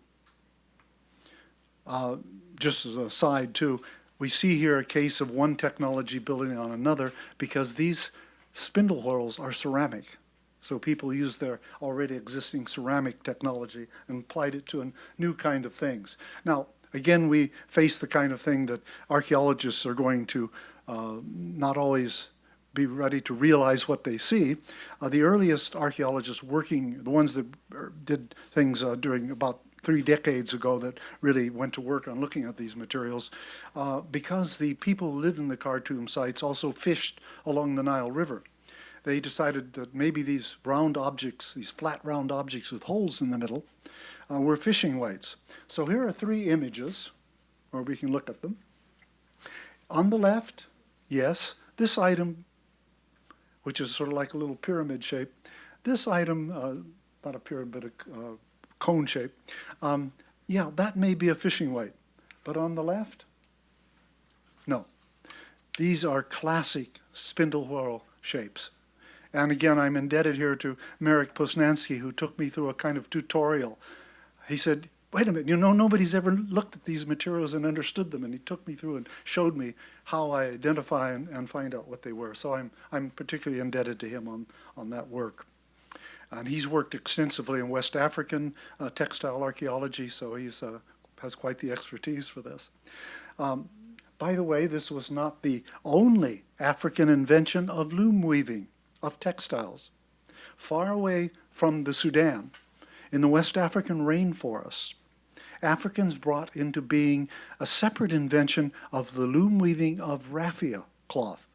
Just as a side too, we see here a case of one technology building on another because these spindle whorls are ceramic. So people used their already existing ceramic technology and applied it to a new kind of things. Now, again, we face the kind of thing that archaeologists are going to not always be ready to realize what they see. The earliest archaeologists working, the ones that did things during about 3 decades ago that really went to work on looking at these materials, because the people who lived in the Khartoum sites also fished along the Nile River. They decided that maybe these round objects, these flat round objects with holes in the middle, were fishing weights. So here are 3 images, or we can look at them. On the left, yes, this item, which is sort of like a little pyramid shape, this item, not a pyramid, but a cone shape, yeah, that may be a fishing weight. But on the left, no. These are classic spindle whorl shapes. And again, I'm indebted here to Marek Posnanski, who took me through a kind of tutorial. He said, wait a minute, you know, nobody's ever looked at these materials and understood them. And he took me through and showed me how I identify and find out what they were. So I'm particularly indebted to him on that work. And he's worked extensively in West African textile archaeology, so he's has quite the expertise for this. By the way, this was not the only African invention of loom weaving of textiles. Far away from the Sudan, in the West African rainforests, Africans brought into being a separate invention of the loom weaving of raffia cloth.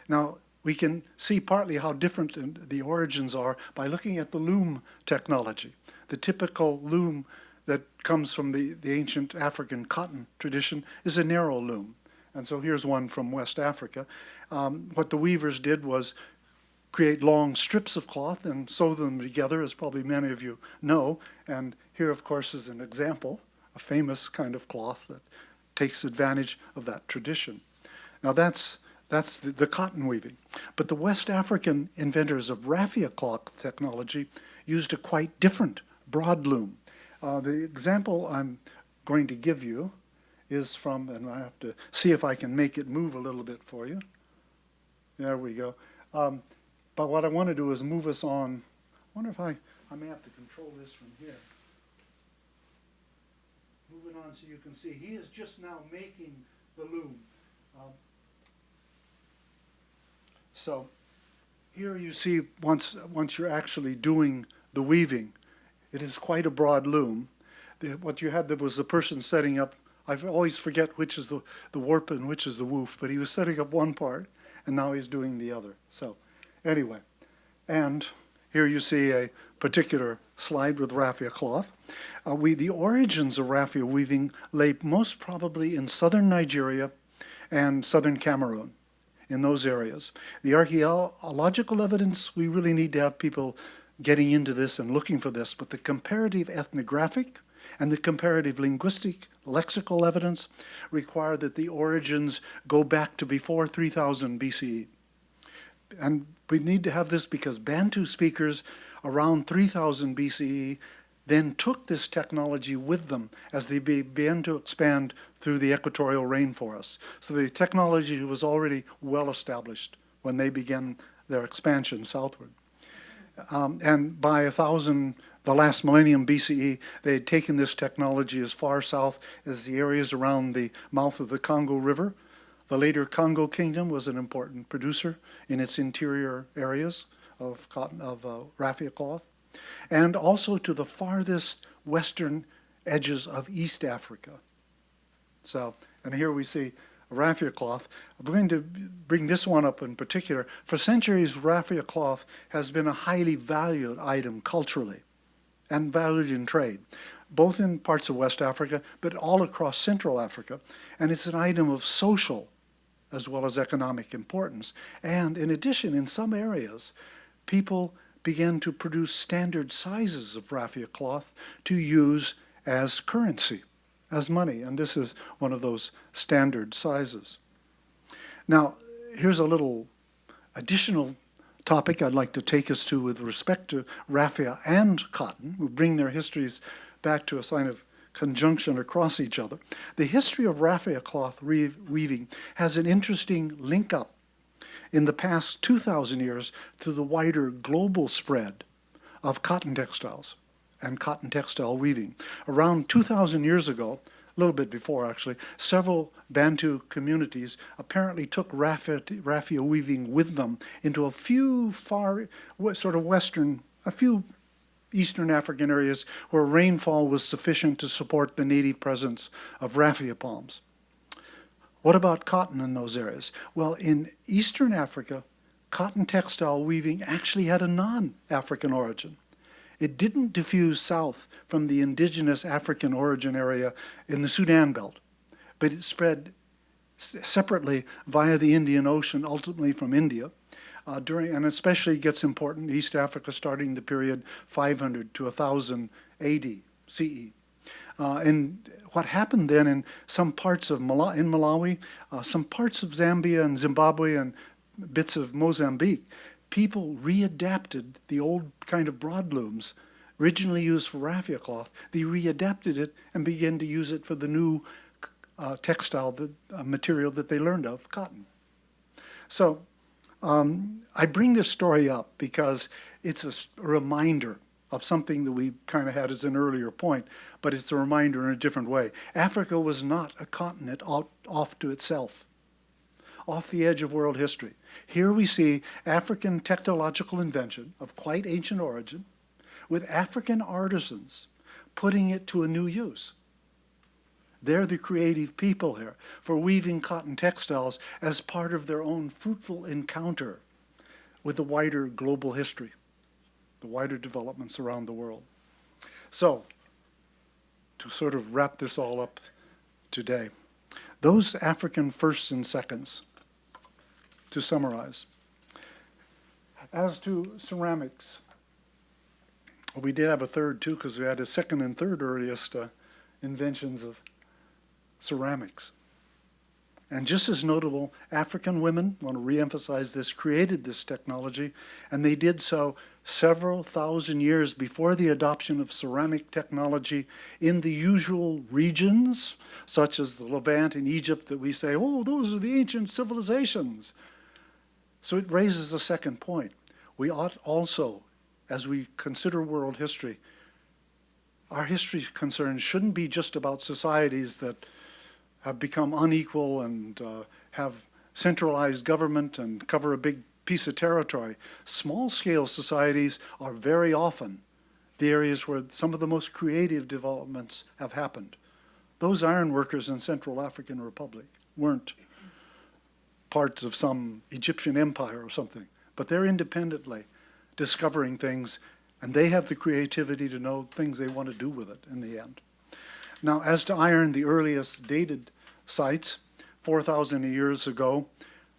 Now, we can see partly how different the origins are by looking at the loom technology. The typical loom that comes from the ancient African cotton tradition is a narrow loom. And so here's one from West Africa. What the weavers did was create long strips of cloth and sew them together, as probably many of you know. And here, of course, is an example, a famous kind of cloth that takes advantage of that tradition. Now that's the cotton weaving. But the West African inventors of raffia cloth technology used a quite different broad loom. The example I'm going to give you is from, and I have to see if I can make it move a little bit for you. There we go. But what I want to do is move us on. I wonder if I may have to control this from here. Moving on so you can see. He is just now making the loom. So here you see once you're actually doing the weaving, it is quite a broad loom. What you had there was the person setting up, I always forget which is the warp and which is the woof, but he was setting up one part and now he's doing the other. So anyway, and here you see a particular slide with raffia cloth. The origins of raffia weaving lay most probably in southern Nigeria and southern Cameroon, in those areas. The archaeological evidence, we really need to have people getting into this and looking for this, but the comparative ethnographic and the comparative linguistic lexical evidence require that the origins go back to before 3000 BCE. And we need to have this because Bantu speakers around 3000 BCE then took this technology with them as they began to expand through the equatorial rainforests. So the technology was already well established when they began their expansion southward. And by the last millennium BCE, they had taken this technology as far south as the areas around the mouth of the Congo River. The later Congo Kingdom was an important producer in its interior areas of cotton, of raffia cloth, and also to the farthest western edges of East Africa. So, and here we see raffia cloth. I'm going to bring this one up in particular. For centuries, raffia cloth has been a highly valued item culturally and valued in trade, both in parts of West Africa, but all across Central Africa. And it's an item of social as well as economic importance. And in addition, in some areas, people began to produce standard sizes of raffia cloth to use as currency, as money, and this is one of those standard sizes. Now, here's a little additional topic I'd like to take us to with respect to raffia and cotton. We bring their histories back to a sign of conjunction across each other. The history of raffia cloth weaving has an interesting link up in the past 2,000 years to the wider global spread of cotton textiles and cotton textile weaving. Around 2,000 years ago, a little bit before actually, several Bantu communities apparently took raffia weaving with them into a few a few Eastern African areas where rainfall was sufficient to support the native presence of raffia palms. What about cotton in those areas? Well, in Eastern Africa, cotton textile weaving actually had a non-African origin. It didn't diffuse south from the indigenous African origin area in the Sudan belt, but it spread separately via the Indian Ocean, ultimately from India, and especially gets important, East Africa starting the period 500 to 1000 AD, CE. And what happened then in some parts of Malawi, some parts of Zambia and Zimbabwe and bits of Mozambique, people readapted the old kind of broadlooms originally used for raffia cloth, they readapted it and began to use it for the new textile material that they learned of, cotton. So I bring this story up because it's a reminder of something that we kind of had as an earlier point, but it's a reminder in a different way. Africa was not a continent off to itself, off the edge of world history. Here we see African technological invention of quite ancient origin, with African artisans putting it to a new use. They're the creative people here for weaving cotton textiles as part of their own fruitful encounter with the wider global history, the wider developments around the world. So, to sort of wrap this all up today, those African firsts and seconds, to summarize. As to ceramics, we did have a third too, because we had a second and third earliest inventions of ceramics. And just as notable, African women, I want to reemphasize this, created this technology, and they did so several thousand years before the adoption of ceramic technology in the usual regions, such as the Levant in Egypt, that we say, oh, those are the ancient civilizations. So it raises a second point. We ought also, as we consider world history, our history concerns shouldn't be just about societies that have become unequal and have centralized government and cover a big piece of territory. Small-scale societies are very often the areas where some of the most creative developments have happened. Those iron workers in Central African Republic weren't parts of some Egyptian empire or something, but they're independently discovering things, and they have the creativity to know things they want to do with it in the end. Now, as to iron, the earliest dated sites, 4,000 years ago,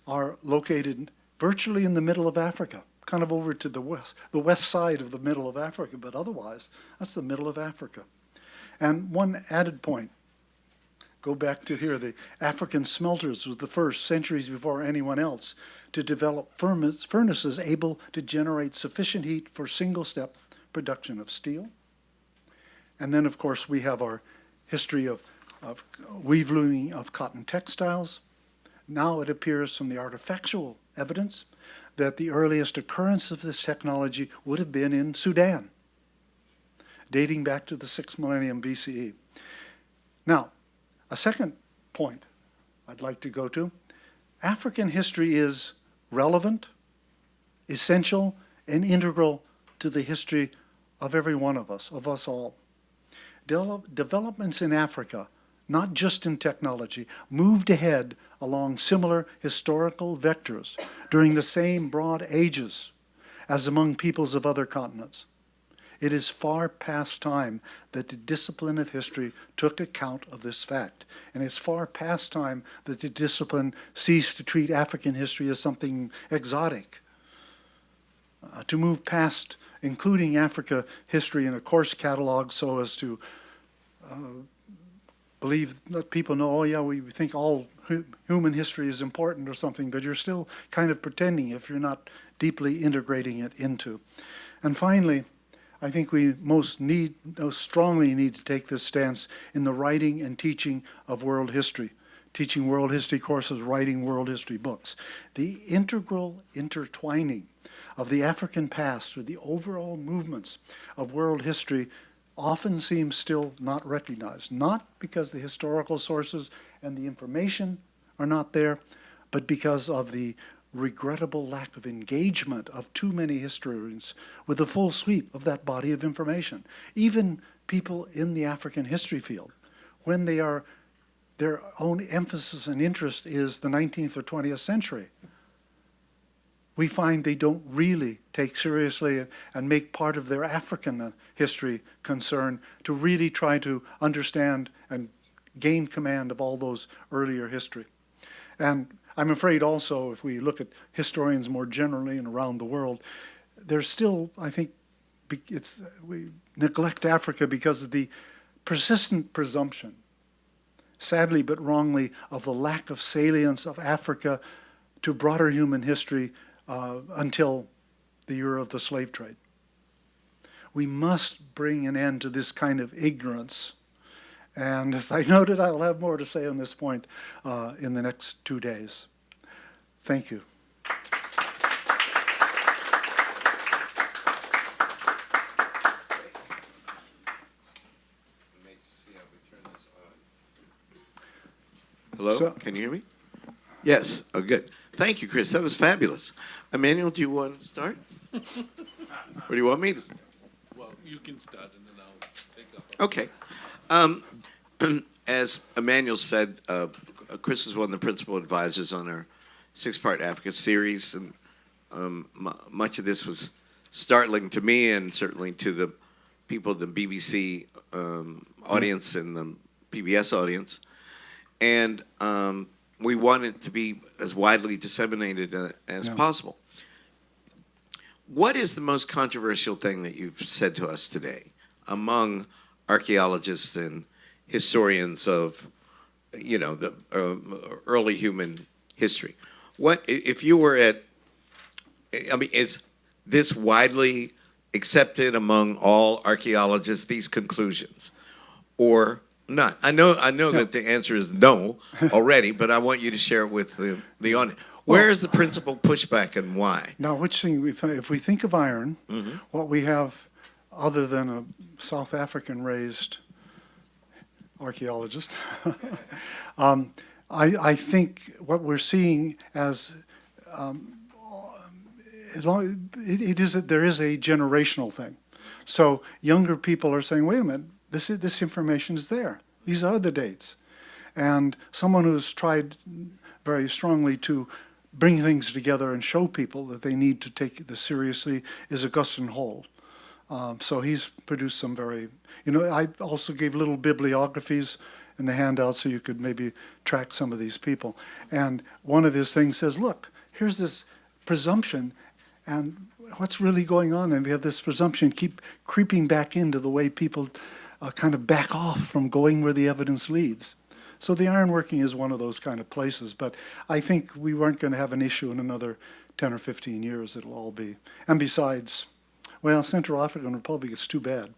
are located virtually in the middle of Africa, kind of over to the west side of the middle of Africa, but otherwise, that's the middle of Africa. And one added point, go back to here, the African smelters was the first, centuries before anyone else, to develop furnaces able to generate sufficient heat for single-step production of steel. And then, of course, we have our history of weave looming of cotton textiles. Now it appears from the artifactual evidence that the earliest occurrence of this technology would have been in Sudan, dating back to the 6th millennium BCE. Now, a second point I'd like to go to, African history is relevant, essential, and integral to the history of every one of us all. Developments in Africa, not just in technology, moved ahead along similar historical vectors during the same broad ages as among peoples of other continents. It is far past time that the discipline of history took account of this fact. And it's far past time that the discipline ceased to treat African history as something exotic. To move past including Africa history in a course catalog so as to let people know, oh yeah, we think all human history is important or something, but you're still kind of pretending if you're not deeply integrating it into. And finally, I think we most strongly need to take this stance in the writing and teaching of world history, teaching world history courses, writing world history books. The integral intertwining of the African past with the overall movements of world history often seems still not recognized, not because the historical sources and the information are not there, but because of the regrettable lack of engagement of too many historians with the full sweep of that body of information. Even people in the African history field, when their own emphasis and interest is the 19th or 20th century, we find they don't really take seriously and make part of their African history concern to really try to understand and gain command of all those earlier history. And I'm afraid also, if we look at historians more generally and around the world, there's still, I think, we neglect Africa because of the persistent presumption, sadly but wrongly, of the lack of salience of Africa to broader human history until the era of the slave trade. We must bring an end to this kind of ignorance. And as I noted, I will have more to say on this point in the next 2 days. Thank you. Hello, So- can you hear me? Yes, oh, good. Thank you, Chris. That was fabulous. Emmanuel, do you want to start? Or do you want me to? Well, you can start and then I'll take up. Okay. As Emmanuel said, Chris is one of the principal advisors on our 6-part Africa series, and much of this was startling to me and certainly to the people in the BBC audience and the PBS audience. And we want it to be as widely disseminated as possible. What is the most controversial thing that you've said to us today among archaeologists and historians of, you know, the early human history? What, if you were at, I mean, is this widely accepted among all archaeologists, these conclusions, or not? I know that the answer is no already, but I want you to share it with the audience. Where is the principal pushback and why? Now, which thing, if we think of iron, what we have, other than a South African-raised archaeologist, I think what we're seeing as there is a generational thing. So younger people are saying, wait a minute, this information is there. These are the dates. And someone who's tried very strongly to bring things together and show people that they need to take this seriously is Augustin Hall. So he's produced some very, I also gave little bibliographies in the handout so you could maybe track some of these people. And one of his things says, look, here's this presumption, and what's really going on? And we have this presumption keep creeping back into the way people kind of back off from going where the evidence leads. So the ironworking is one of those kind of places, but I think we weren't going to have an issue in another 10 or 15 years. It'll all be. And besides, well, Central African Republic is too bad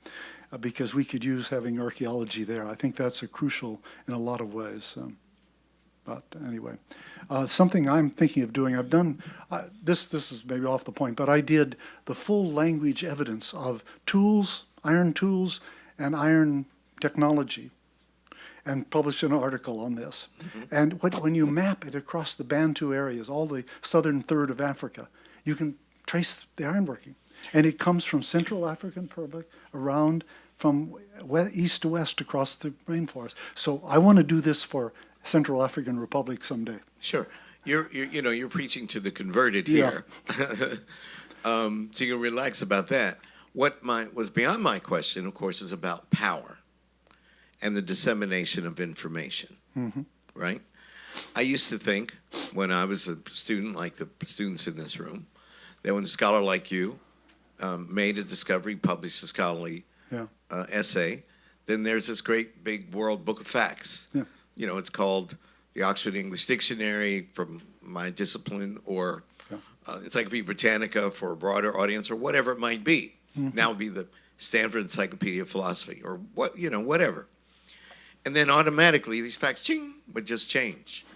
because we could use having archaeology there. I think that's crucial in a lot of ways. But anyway, something I'm thinking of doing, I've done, this is maybe off the point, but I did the full language evidence of tools, iron tools, and iron technology, and published an article on this. And when you map it across the Bantu areas, all the southern third of Africa, you can trace the ironworking. And it comes from Central African Republic around from east to west across the rainforest. So I want to do this for Central African Republic someday. Sure. You're preaching to the converted here. So you can relax about that. What was beyond my question, of course, is about power and the dissemination of information, right? I used to think when I was a student, like the students in this room, that when a scholar like you made a discovery, published a scholarly essay, then there's this great big world book of facts. Yeah. It's called the Oxford English Dictionary from my discipline, or Encyclopedia Britannica for a broader audience, or whatever it might be. Now would be the Stanford Encyclopedia of Philosophy, or whatever. And then automatically these facts, ching, would just change.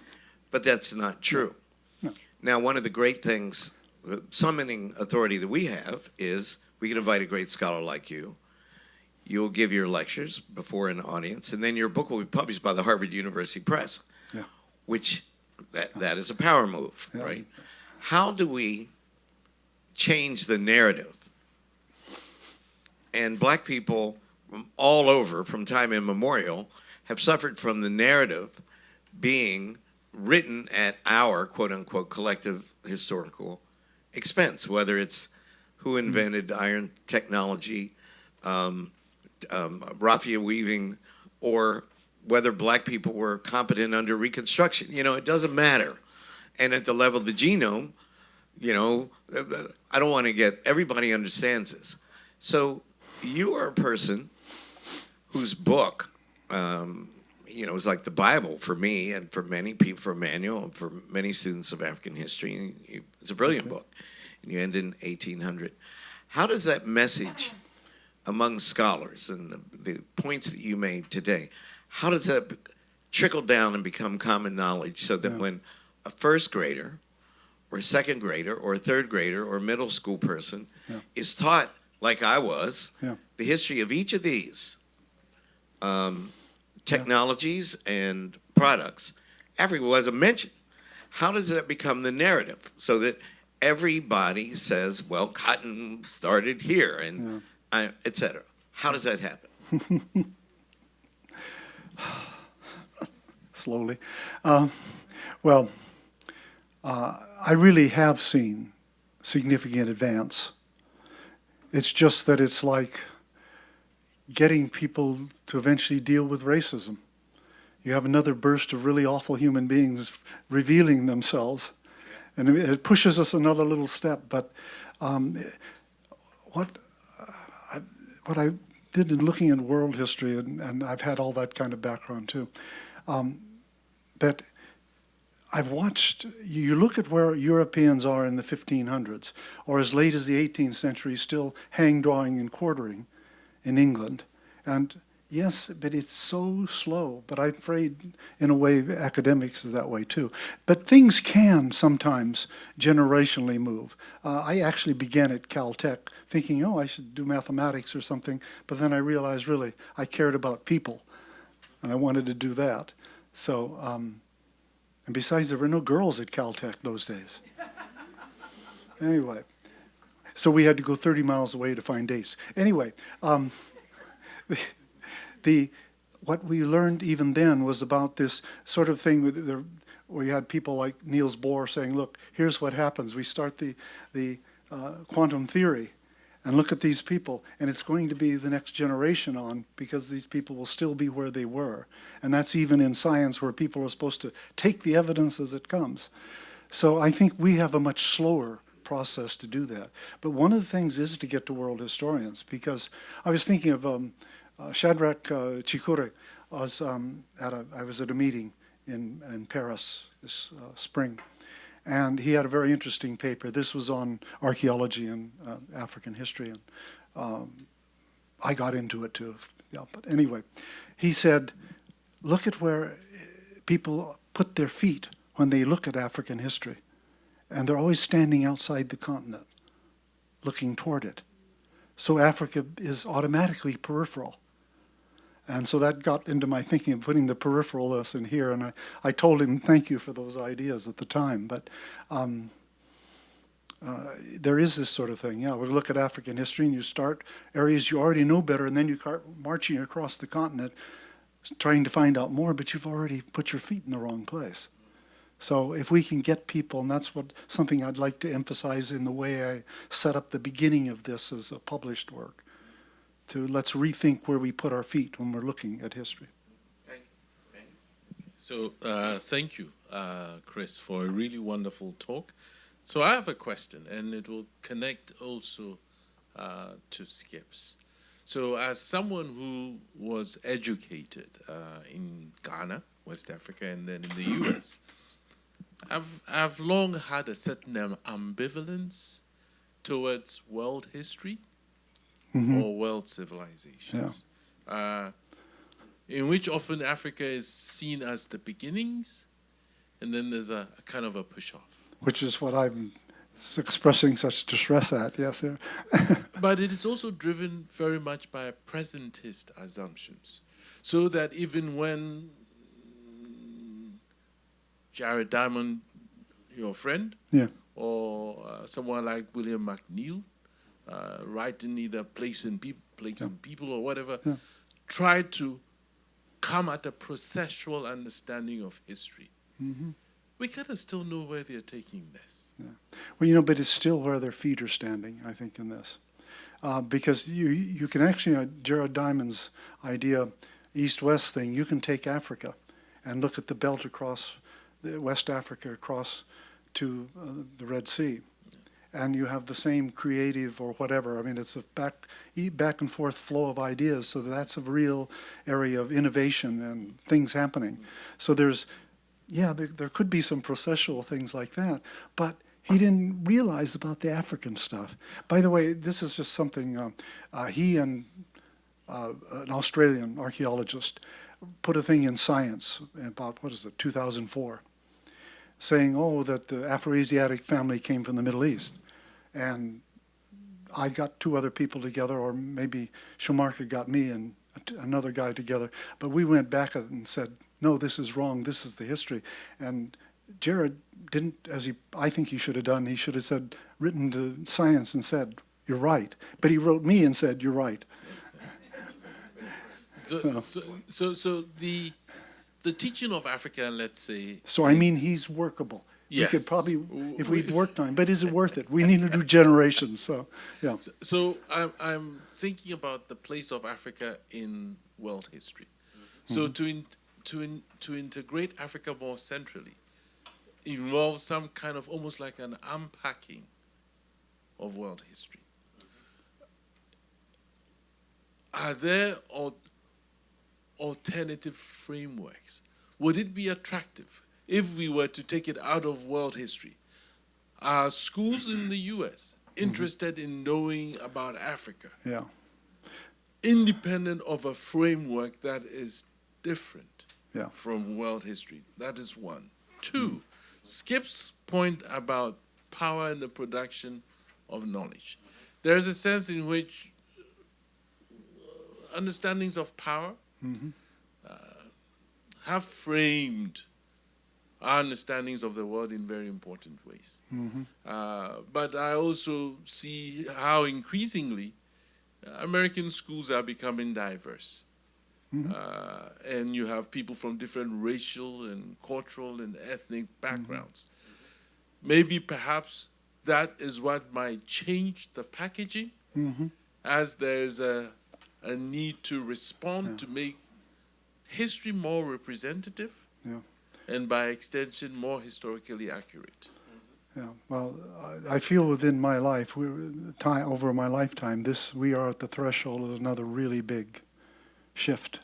But that's not true. No. Now, one of the great things, the summoning authority that we have is we can invite a great scholar like you. You'll give your lectures before an audience, and then your book will be published by the Harvard University Press, which that is a power move, right? How do we change the narrative? And black people from all over, from time immemorial, have suffered from the narrative being written at our quote-unquote collective historical expense, whether it's who invented iron technology, raffia weaving, or whether black people were competent under Reconstruction. It doesn't matter. And at the level of the genome, I don't want to get, everybody understands this. So you are a person whose book, is like the Bible for me and for many people, for Emmanuel and for many students of African history. It's a brilliant book. And you end in 1800. How does that message among scholars and the points that you made today, how does that trickle down and become common knowledge so that when a first grader or a second grader or a third grader or a middle school person is taught, like I was, the history of each of these technologies and products, Africa wasn't mentioned. How does that become the narrative so that everybody says, well, cotton started here and et cetera? How does that happen? Slowly. Well, I really have seen significant advance. It's just that it's like getting people to eventually deal with racism. You have another burst of really awful human beings revealing themselves, and it pushes us another little step. But what I did in looking at world history, and I've had all that kind of background too, that I've watched, you look at where Europeans are in the 1500s, or as late as the 18th century, still hang drawing and quartering in England. And yes, but it's so slow. But I'm afraid, in a way, academics is that way too. But things can sometimes generationally move. I actually began at Caltech thinking, oh, I should do mathematics or something. But then I realized, really, I cared about people. And I wanted to do that. So, and besides, there were no girls at Caltech those days. Anyway, so we had to go 30 miles away to find dates. Anyway, what we learned even then was about this sort of thing where you had people like Niels Bohr saying, look, here's what happens. We start the quantum theory and look at these people, and it's going to be the next generation on, because these people will still be where they were. And that's even in science, where people are supposed to take the evidence as it comes. So I think we have a much slower process to do that. But one of the things is to get to world historians, because I was thinking of Shadrach Chikure. I was at a meeting in Paris this spring, and he had a very interesting paper. This was on archaeology and African history, and I got into it too. Yeah, but anyway, he said, look at where people put their feet when they look at African history, and they're always standing outside the continent, looking toward it. So Africa is automatically peripheral. And so that got into my thinking of putting the peripheralness in here, and I told him thank you for those ideas at the time. But there is this sort of thing. Yeah, we look at African history, and you start areas you already know better, and then you start marching across the continent, trying to find out more, but you've already put your feet in the wrong place. So if we can get people, and that's something I'd like to emphasize in the way I set up the beginning of this as a published work, let's rethink where we put our feet when we're looking at history. So thank you, Chris, for a really wonderful talk. So I have a question, and it will connect also to Skips. So as someone who was educated in Ghana, West Africa, and then in the US, I've long had a certain ambivalence towards world history or world civilizations, in which often Africa is seen as the beginnings, and then there's a kind of a push-off. Which is what I'm expressing such distress at, yes. Yeah. But it is also driven very much by presentist assumptions, so that even when Jared Diamond, your friend, or someone like William McNeill, writing either Place and People or whatever, try to come at a processual understanding of history. We kind of still know where they're taking this. Well, but it's still where their feet are standing, I think, in this. Because you can actually, Jared Diamond's idea, East-West thing, you can take Africa and look at the belt across West Africa across to the Red Sea. And you have the same creative or whatever. I mean, it's a back and forth flow of ideas. So that's a real area of innovation and things happening. So there could be some processual things like that. But he didn't realize about the African stuff. By the way, this is just something he and an Australian archaeologist put a thing in Science about, 2004, saying, oh, that the Afroasiatic family came from the Middle East. And I got two other people together, or maybe Schumacher got me and another guy together, but we went back and said, no, this is wrong, this is the history. And Jared didn't, I think he should have done, he should have said, written to Science and said, you're right. But he wrote me and said, you're right. So the teaching of Africa, let's say. So I mean, he's workable. Yes. We could probably, if we'd worked on him, but is it worth it? We need to do generations, so, yeah. So I'm thinking about the place of Africa in world history. So to integrate Africa more centrally involves some kind of almost like an unpacking of world history. Are there alternative frameworks? Would it be attractive if we were to take it out of world history? Are schools in the U.S. interested in knowing about Africa, Yeah. independent of a framework that is different Yeah. from world history? That is one. Two, Skip's point about power in the production of knowledge. There is a sense in which understandings of power have framed our understandings of the world in very important ways. But I also see how increasingly American schools are becoming diverse. And you have people from different racial and cultural and ethnic backgrounds. Maybe perhaps that is what might change the packaging as there's a need to respond to make history more representative and by extension more historically accurate. Yeah, well, I feel within my life, over my lifetime, we are at the threshold of another really big shift,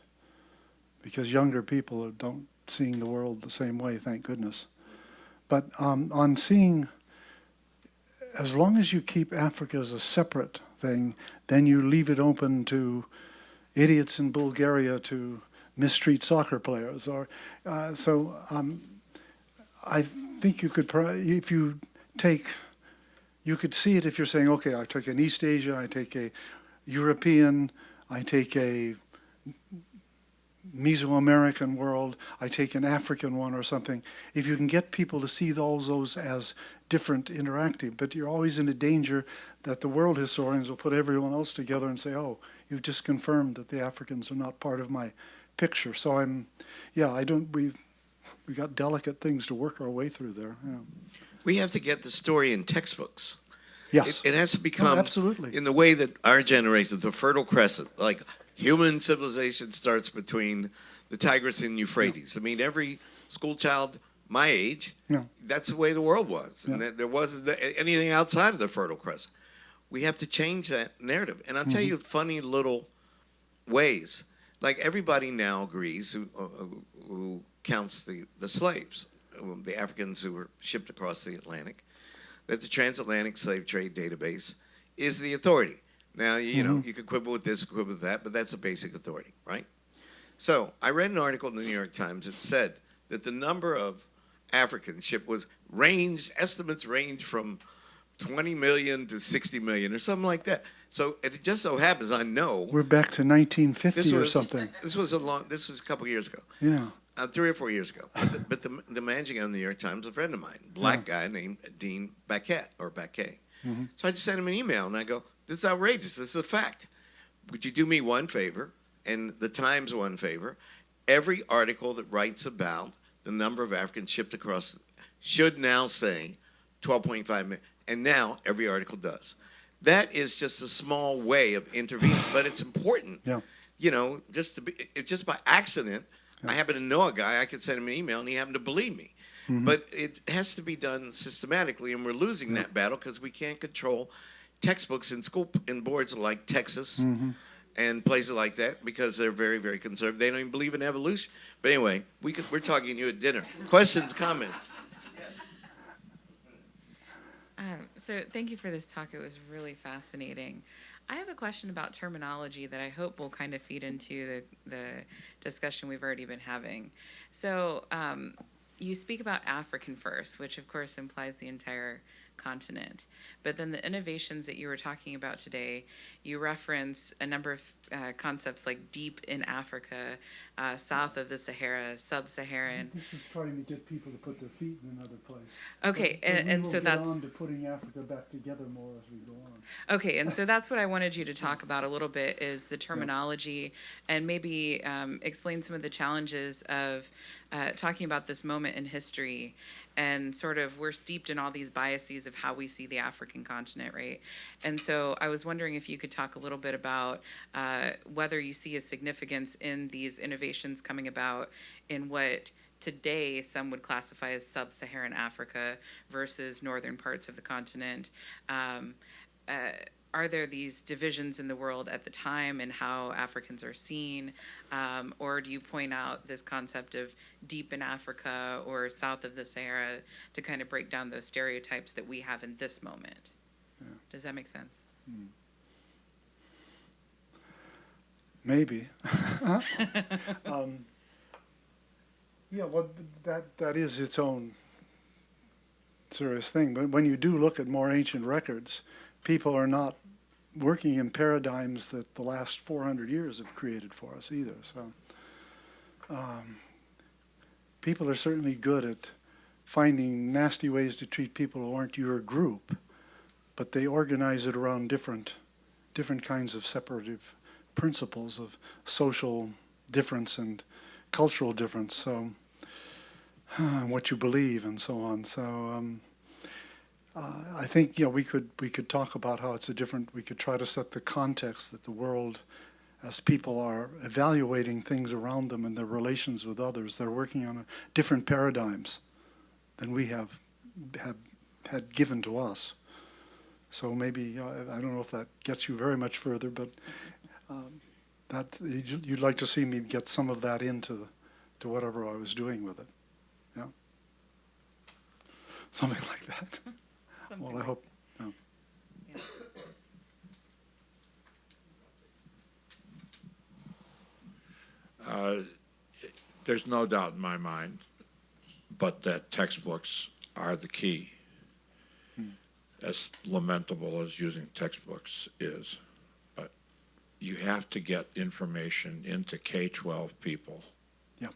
because younger people don't seeing the world the same way, thank goodness. But on seeing, as long as you keep Africa as a separate thing, then you leave it open to idiots in Bulgaria to mistreat soccer players, or I think you could, if you could see it if you're saying, okay, I take an East Asia, I take a European, I take a Mesoamerican world, I take an African one or something. If you can get people to see those as different interacting, but you're always in a danger that the world historians will put everyone else together and say, oh, you've just confirmed that the Africans are not part of my picture. So we've got delicate things to work our way through there. Yeah. We have to get the story in textbooks. Yes. It has to become, absolutely, in the way that our generation, the Fertile Crescent, like human civilization starts between the Tigris and Euphrates. I mean, every school child my age, that's the way the world was. And there wasn't anything outside of the Fertile Crescent. We have to change that narrative. And I'll tell you funny little ways. Like everybody now agrees who counts the slaves, the Africans who were shipped across the Atlantic, that the Transatlantic Slave Trade Database is the authority. Now, you know, you could quibble with this, quibble with that, but that's a basic authority, right? So I read an article in the New York Times that said that the number of Africans shipped estimates range from 20 million to 60 million or something like that. So it just so happens, I know. We're back to 1950 or something. This was a couple years ago. Yeah. 3 or 4 years ago. But the managing editor of the New York Times was a friend of mine, black guy named Dean Baquet. So I just sent him an email and I go, this is outrageous. This is a fact. Would you do me one favor, and the Times one favor? Every article that writes about the number of Africans shipped across should now say 12.5 million. And now every article does. That is just a small way of intervening, but it's important. Yeah. You know, just by accident, I happen to know a guy, I could send him an email, and he happened to believe me. But it has to be done systematically, and we're losing that battle because we can't control textbooks in boards like Texas and places like that because they're very, very conservative. They don't even believe in evolution. But anyway, we're talking to you at dinner. Questions, comments? So thank you for this talk. It was really fascinating. I have a question about terminology that I hope will kind of feed into the discussion we've already been having. So you speak about African first, which of course implies the entire continent. But then the innovations that you were talking about today, you reference a number of concepts like deep in Africa, south of the Sahara, Sub-Saharan. This was trying to get people to put their feet in another place. Okay, and so that's... We will get on to putting Africa back together more as we go on. Okay, and so that's what I wanted you to talk about a little bit is the terminology and maybe explain some of the challenges of talking about this moment in history and sort of we're steeped in all these biases of how we see the African continent, right? And so I was wondering if you could talk a little bit about whether you see a significance in these innovations coming about in what today some would classify as sub-Saharan Africa versus northern parts of the continent. Are there these divisions in the world at the time and how Africans are seen? Or do you point out this concept of deep in Africa or south of the Sahara to kind of break down those stereotypes that we have in this moment? Yeah. Does that make sense? Maybe. Yeah, well, that is its own serious thing. But when you do look at more ancient records, people are not working in paradigms that the last 400 years have created for us either. So people are certainly good at finding nasty ways to treat people who aren't your group, but they organize it around different kinds of separative principles of social difference and cultural difference, so what you believe and so on. So I think we could talk about how it's a different. We could try to set the context that the world, as people are evaluating things around them and their relations with others, they're working on different paradigms than we have had given to us. So maybe I don't know if that gets you very much further, but that you'd like to see me get some of that into whatever I was doing with it, yeah, something like that. Well, I hope. Yeah. There's no doubt in my mind, but that textbooks are the key. As lamentable as using textbooks is, but you have to get information into K-12 people. Yeah,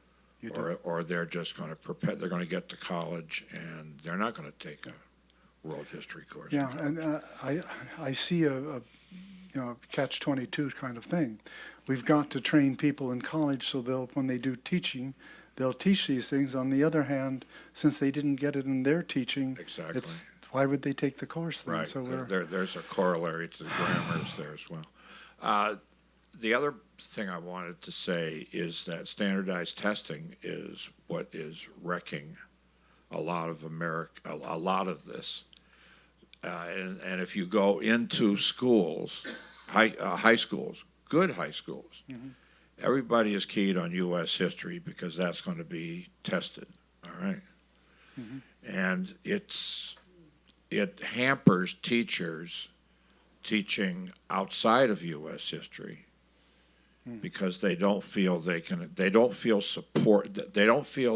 you do. Or they're just going to they're going to get to college and they're not going to take a world history course. Yeah, and I see a catch-22 kind of thing. We've got to train people in college so when they do teaching, they'll teach these things. On the other hand, since they didn't get it in their teaching, exactly. Why would they take the course then? Right. So there's a corollary to the grammars there as well. The other thing I wanted to say is that standardized testing is what is wrecking a lot of a lot of this. And if you go into schools, high schools, good high schools, everybody is keyed on U.S. history because that's going to be tested. All right, and it hampers teachers teaching outside of U.S. history because they don't feel they don't feel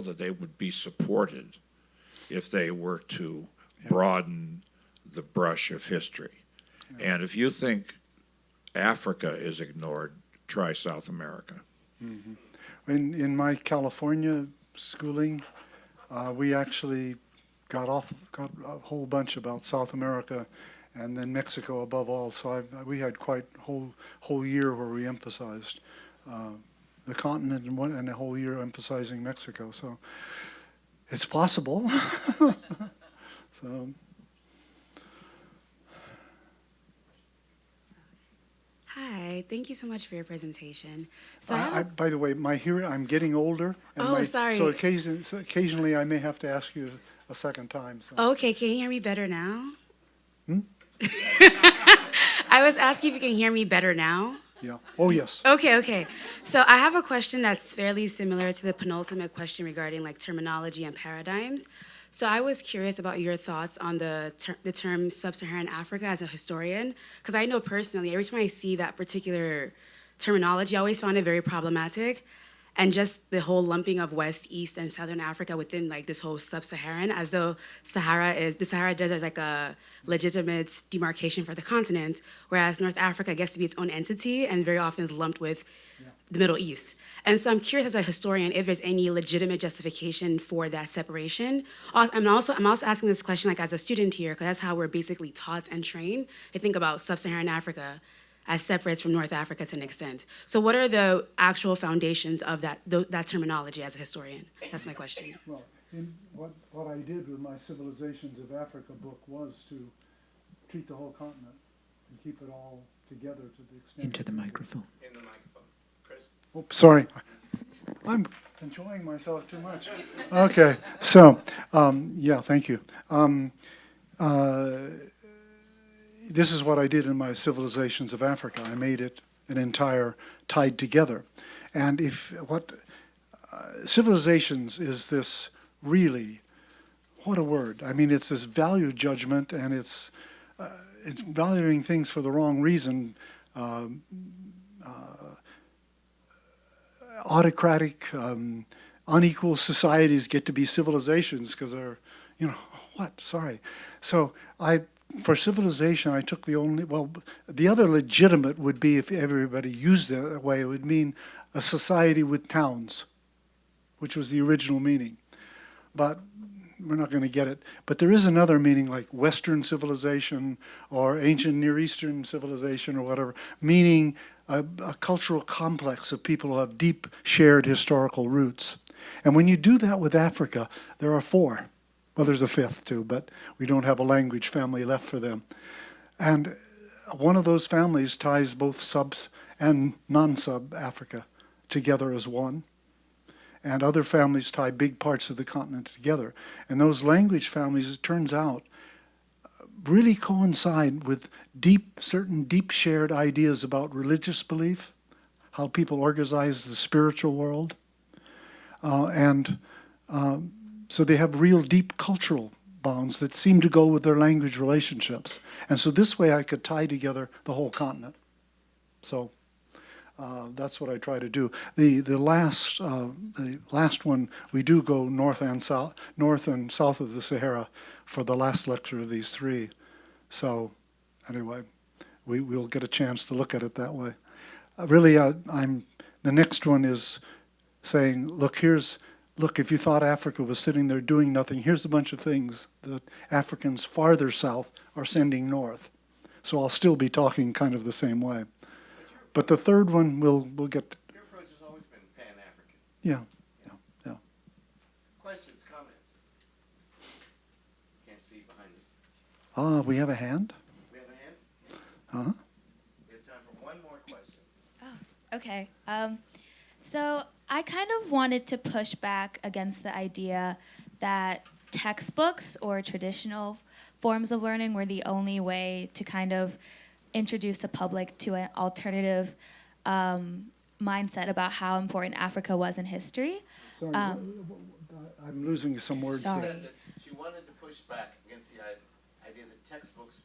that they would be supported if they were to broaden the brush of history. Yeah. And if you think Africa is ignored, try South America. In my California schooling, we actually got a whole bunch about South America and then Mexico above all. So we had quite a whole year where we emphasized the continent and a whole year emphasizing Mexico. So it's possible. So. Hi, thank you so much for your presentation. So by the way, I'm getting older. And sorry. So occasionally I may have to ask you a second time. So. Okay, can you hear me better now? I was asking if you can hear me better now. Yeah. Oh, yes. Okay. So I have a question that's fairly similar to the penultimate question regarding like terminology and paradigms. So I was curious about your thoughts on the term Sub-Saharan Africa as a historian, because I know personally, every time I see that particular terminology, I always found it very problematic. And just the whole lumping of West, East, and Southern Africa within like this whole Sub-Saharan, as though the Sahara Desert is like a legitimate demarcation for the continent, whereas North Africa gets to be its own entity and very often is lumped with the Middle East. And so I'm curious as a historian if there's any legitimate justification for that separation. I'm also asking this question like as a student here, because that's how we're basically taught and trained to think about Sub-Saharan Africa as separate from North Africa to an extent. So what are the actual foundations of that terminology as a historian? That's my question. Well, what I did with my Civilizations of Africa book was to treat the whole continent and keep it all together to the extent. Into the microphone. In the microphone. Chris? Oh, sorry. I'm enjoying myself too much. Okay, so, yeah, thank you. This is what I did in my Civilizations of Africa. I made it an entire tied together. And civilizations is this really, what a word. I mean, it's this value judgment, and it's valuing things for the wrong reason. Autocratic, unequal societies get to be civilizations because they're, sorry. So for civilization, I took the other legitimate would be if everybody used it that way, it would mean a society with towns, which was the original meaning. But we're not going to get it. But there is another meaning like Western civilization or ancient Near Eastern civilization or whatever, meaning a cultural complex of people who have deep shared historical roots. And when you do that with Africa, there are 4. Well, there's a 5th too, but we don't have a language family left for them. And one of those families ties both subs and non-sub Africa together as one. And other families tie big parts of the continent together. And those language families, it turns out, really coincide with certain deep shared ideas about religious belief, how people organize the spiritual world, so they have real deep cultural bonds that seem to go with their language relationships. And so this way I could tie together the whole continent. So that's what I try to do. The last one, we do go north and south of the Sahara for the last lecture of these 3. So anyway, we'll get a chance to look at it that way. The next one is saying, look, if you thought Africa was sitting there doing nothing, here's a bunch of things that Africans farther south are sending north. So I'll still be talking kind of the same way. But the third one we'll get. Your approach has always been Pan-African. Yeah. Questions, comments? Can't see behind us. We have a hand? We have a hand? Uh-huh. We have time for one more question. Okay. So I kind of wanted to push back against the idea that textbooks or traditional forms of learning were the only way to kind of introduce the public to an alternative mindset about how important Africa was in history. Sorry, I'm losing some words Sorry. there. Said that she wanted to push back against the idea that textbooks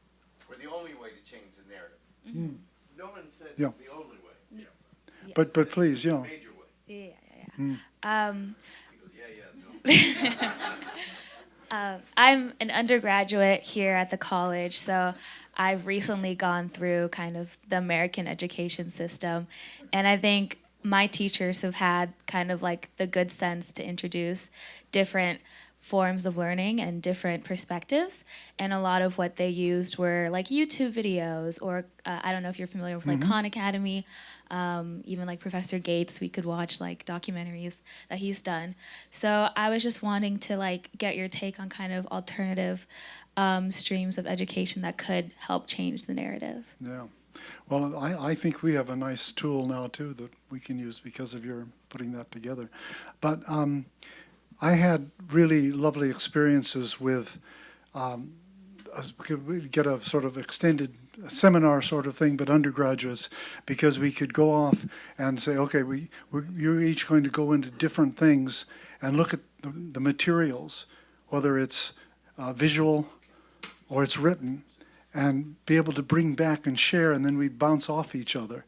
were the only way to change the narrative. Mm. No one said Yeah. the only way. Yes. But please, Major way. Yeah. Mm. She goes, yeah. I'm an undergraduate here at the college, so I've recently gone through kind of the American education system, and I think my teachers have had kind of like the good sense to introduce different forms of learning and different perspectives, and a lot of what they used were like YouTube videos or I don't know if you're familiar with like Khan Academy, even like Professor Gates, we could watch like documentaries that he's done. So I was just wanting to like get your take on kind of alternative streams of education that could help change the narrative. Yeah. Well, I think we have a nice tool now, too, that we can use because of your putting that together. But I had really lovely experiences with, we get a sort of extended seminar sort of thing, but undergraduates, because we could go off and say, okay, you're each going to go into different things and look at the materials. whether it's visual or it's written, and be able to bring back and share, and then we bounce off each other.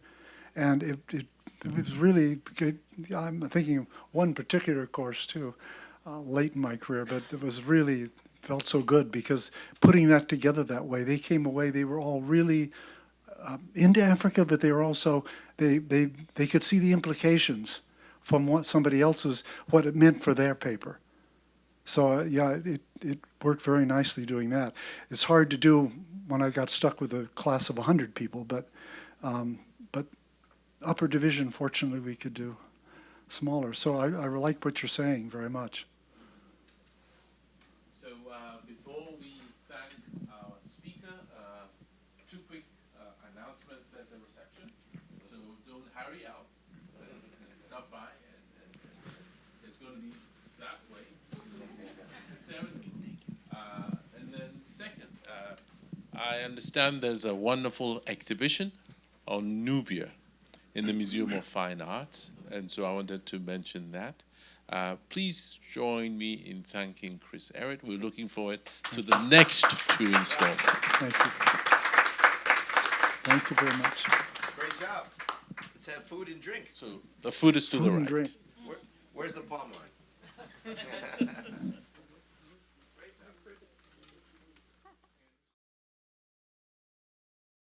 And it was really good. I'm thinking of one particular course too, late in my career, but it was really felt so good because putting that together that way, they came away, they were all really into Africa, but they were also, they could see the implications from what somebody else's, what it meant for their paper. So yeah, it worked very nicely doing that. It's hard to do when I got stuck with a class of 100 people, but upper division, fortunately, we could do smaller. So I like what you're saying very much. So before we thank our speaker, two quick announcements as a reception. So don't hurry out. Stop by, and it's going to be that way. 7. And then second, I understand there's a wonderful exhibition on Nubia in the Museum of Fine Arts, and so I wanted to mention that. Please join me in thanking Chris Ehret. We're looking forward to the next 2 installments. Thank you. Thank you very much. Great job. Let's have food and drink. So the food is to Food the and right. drink. Where's the palm line?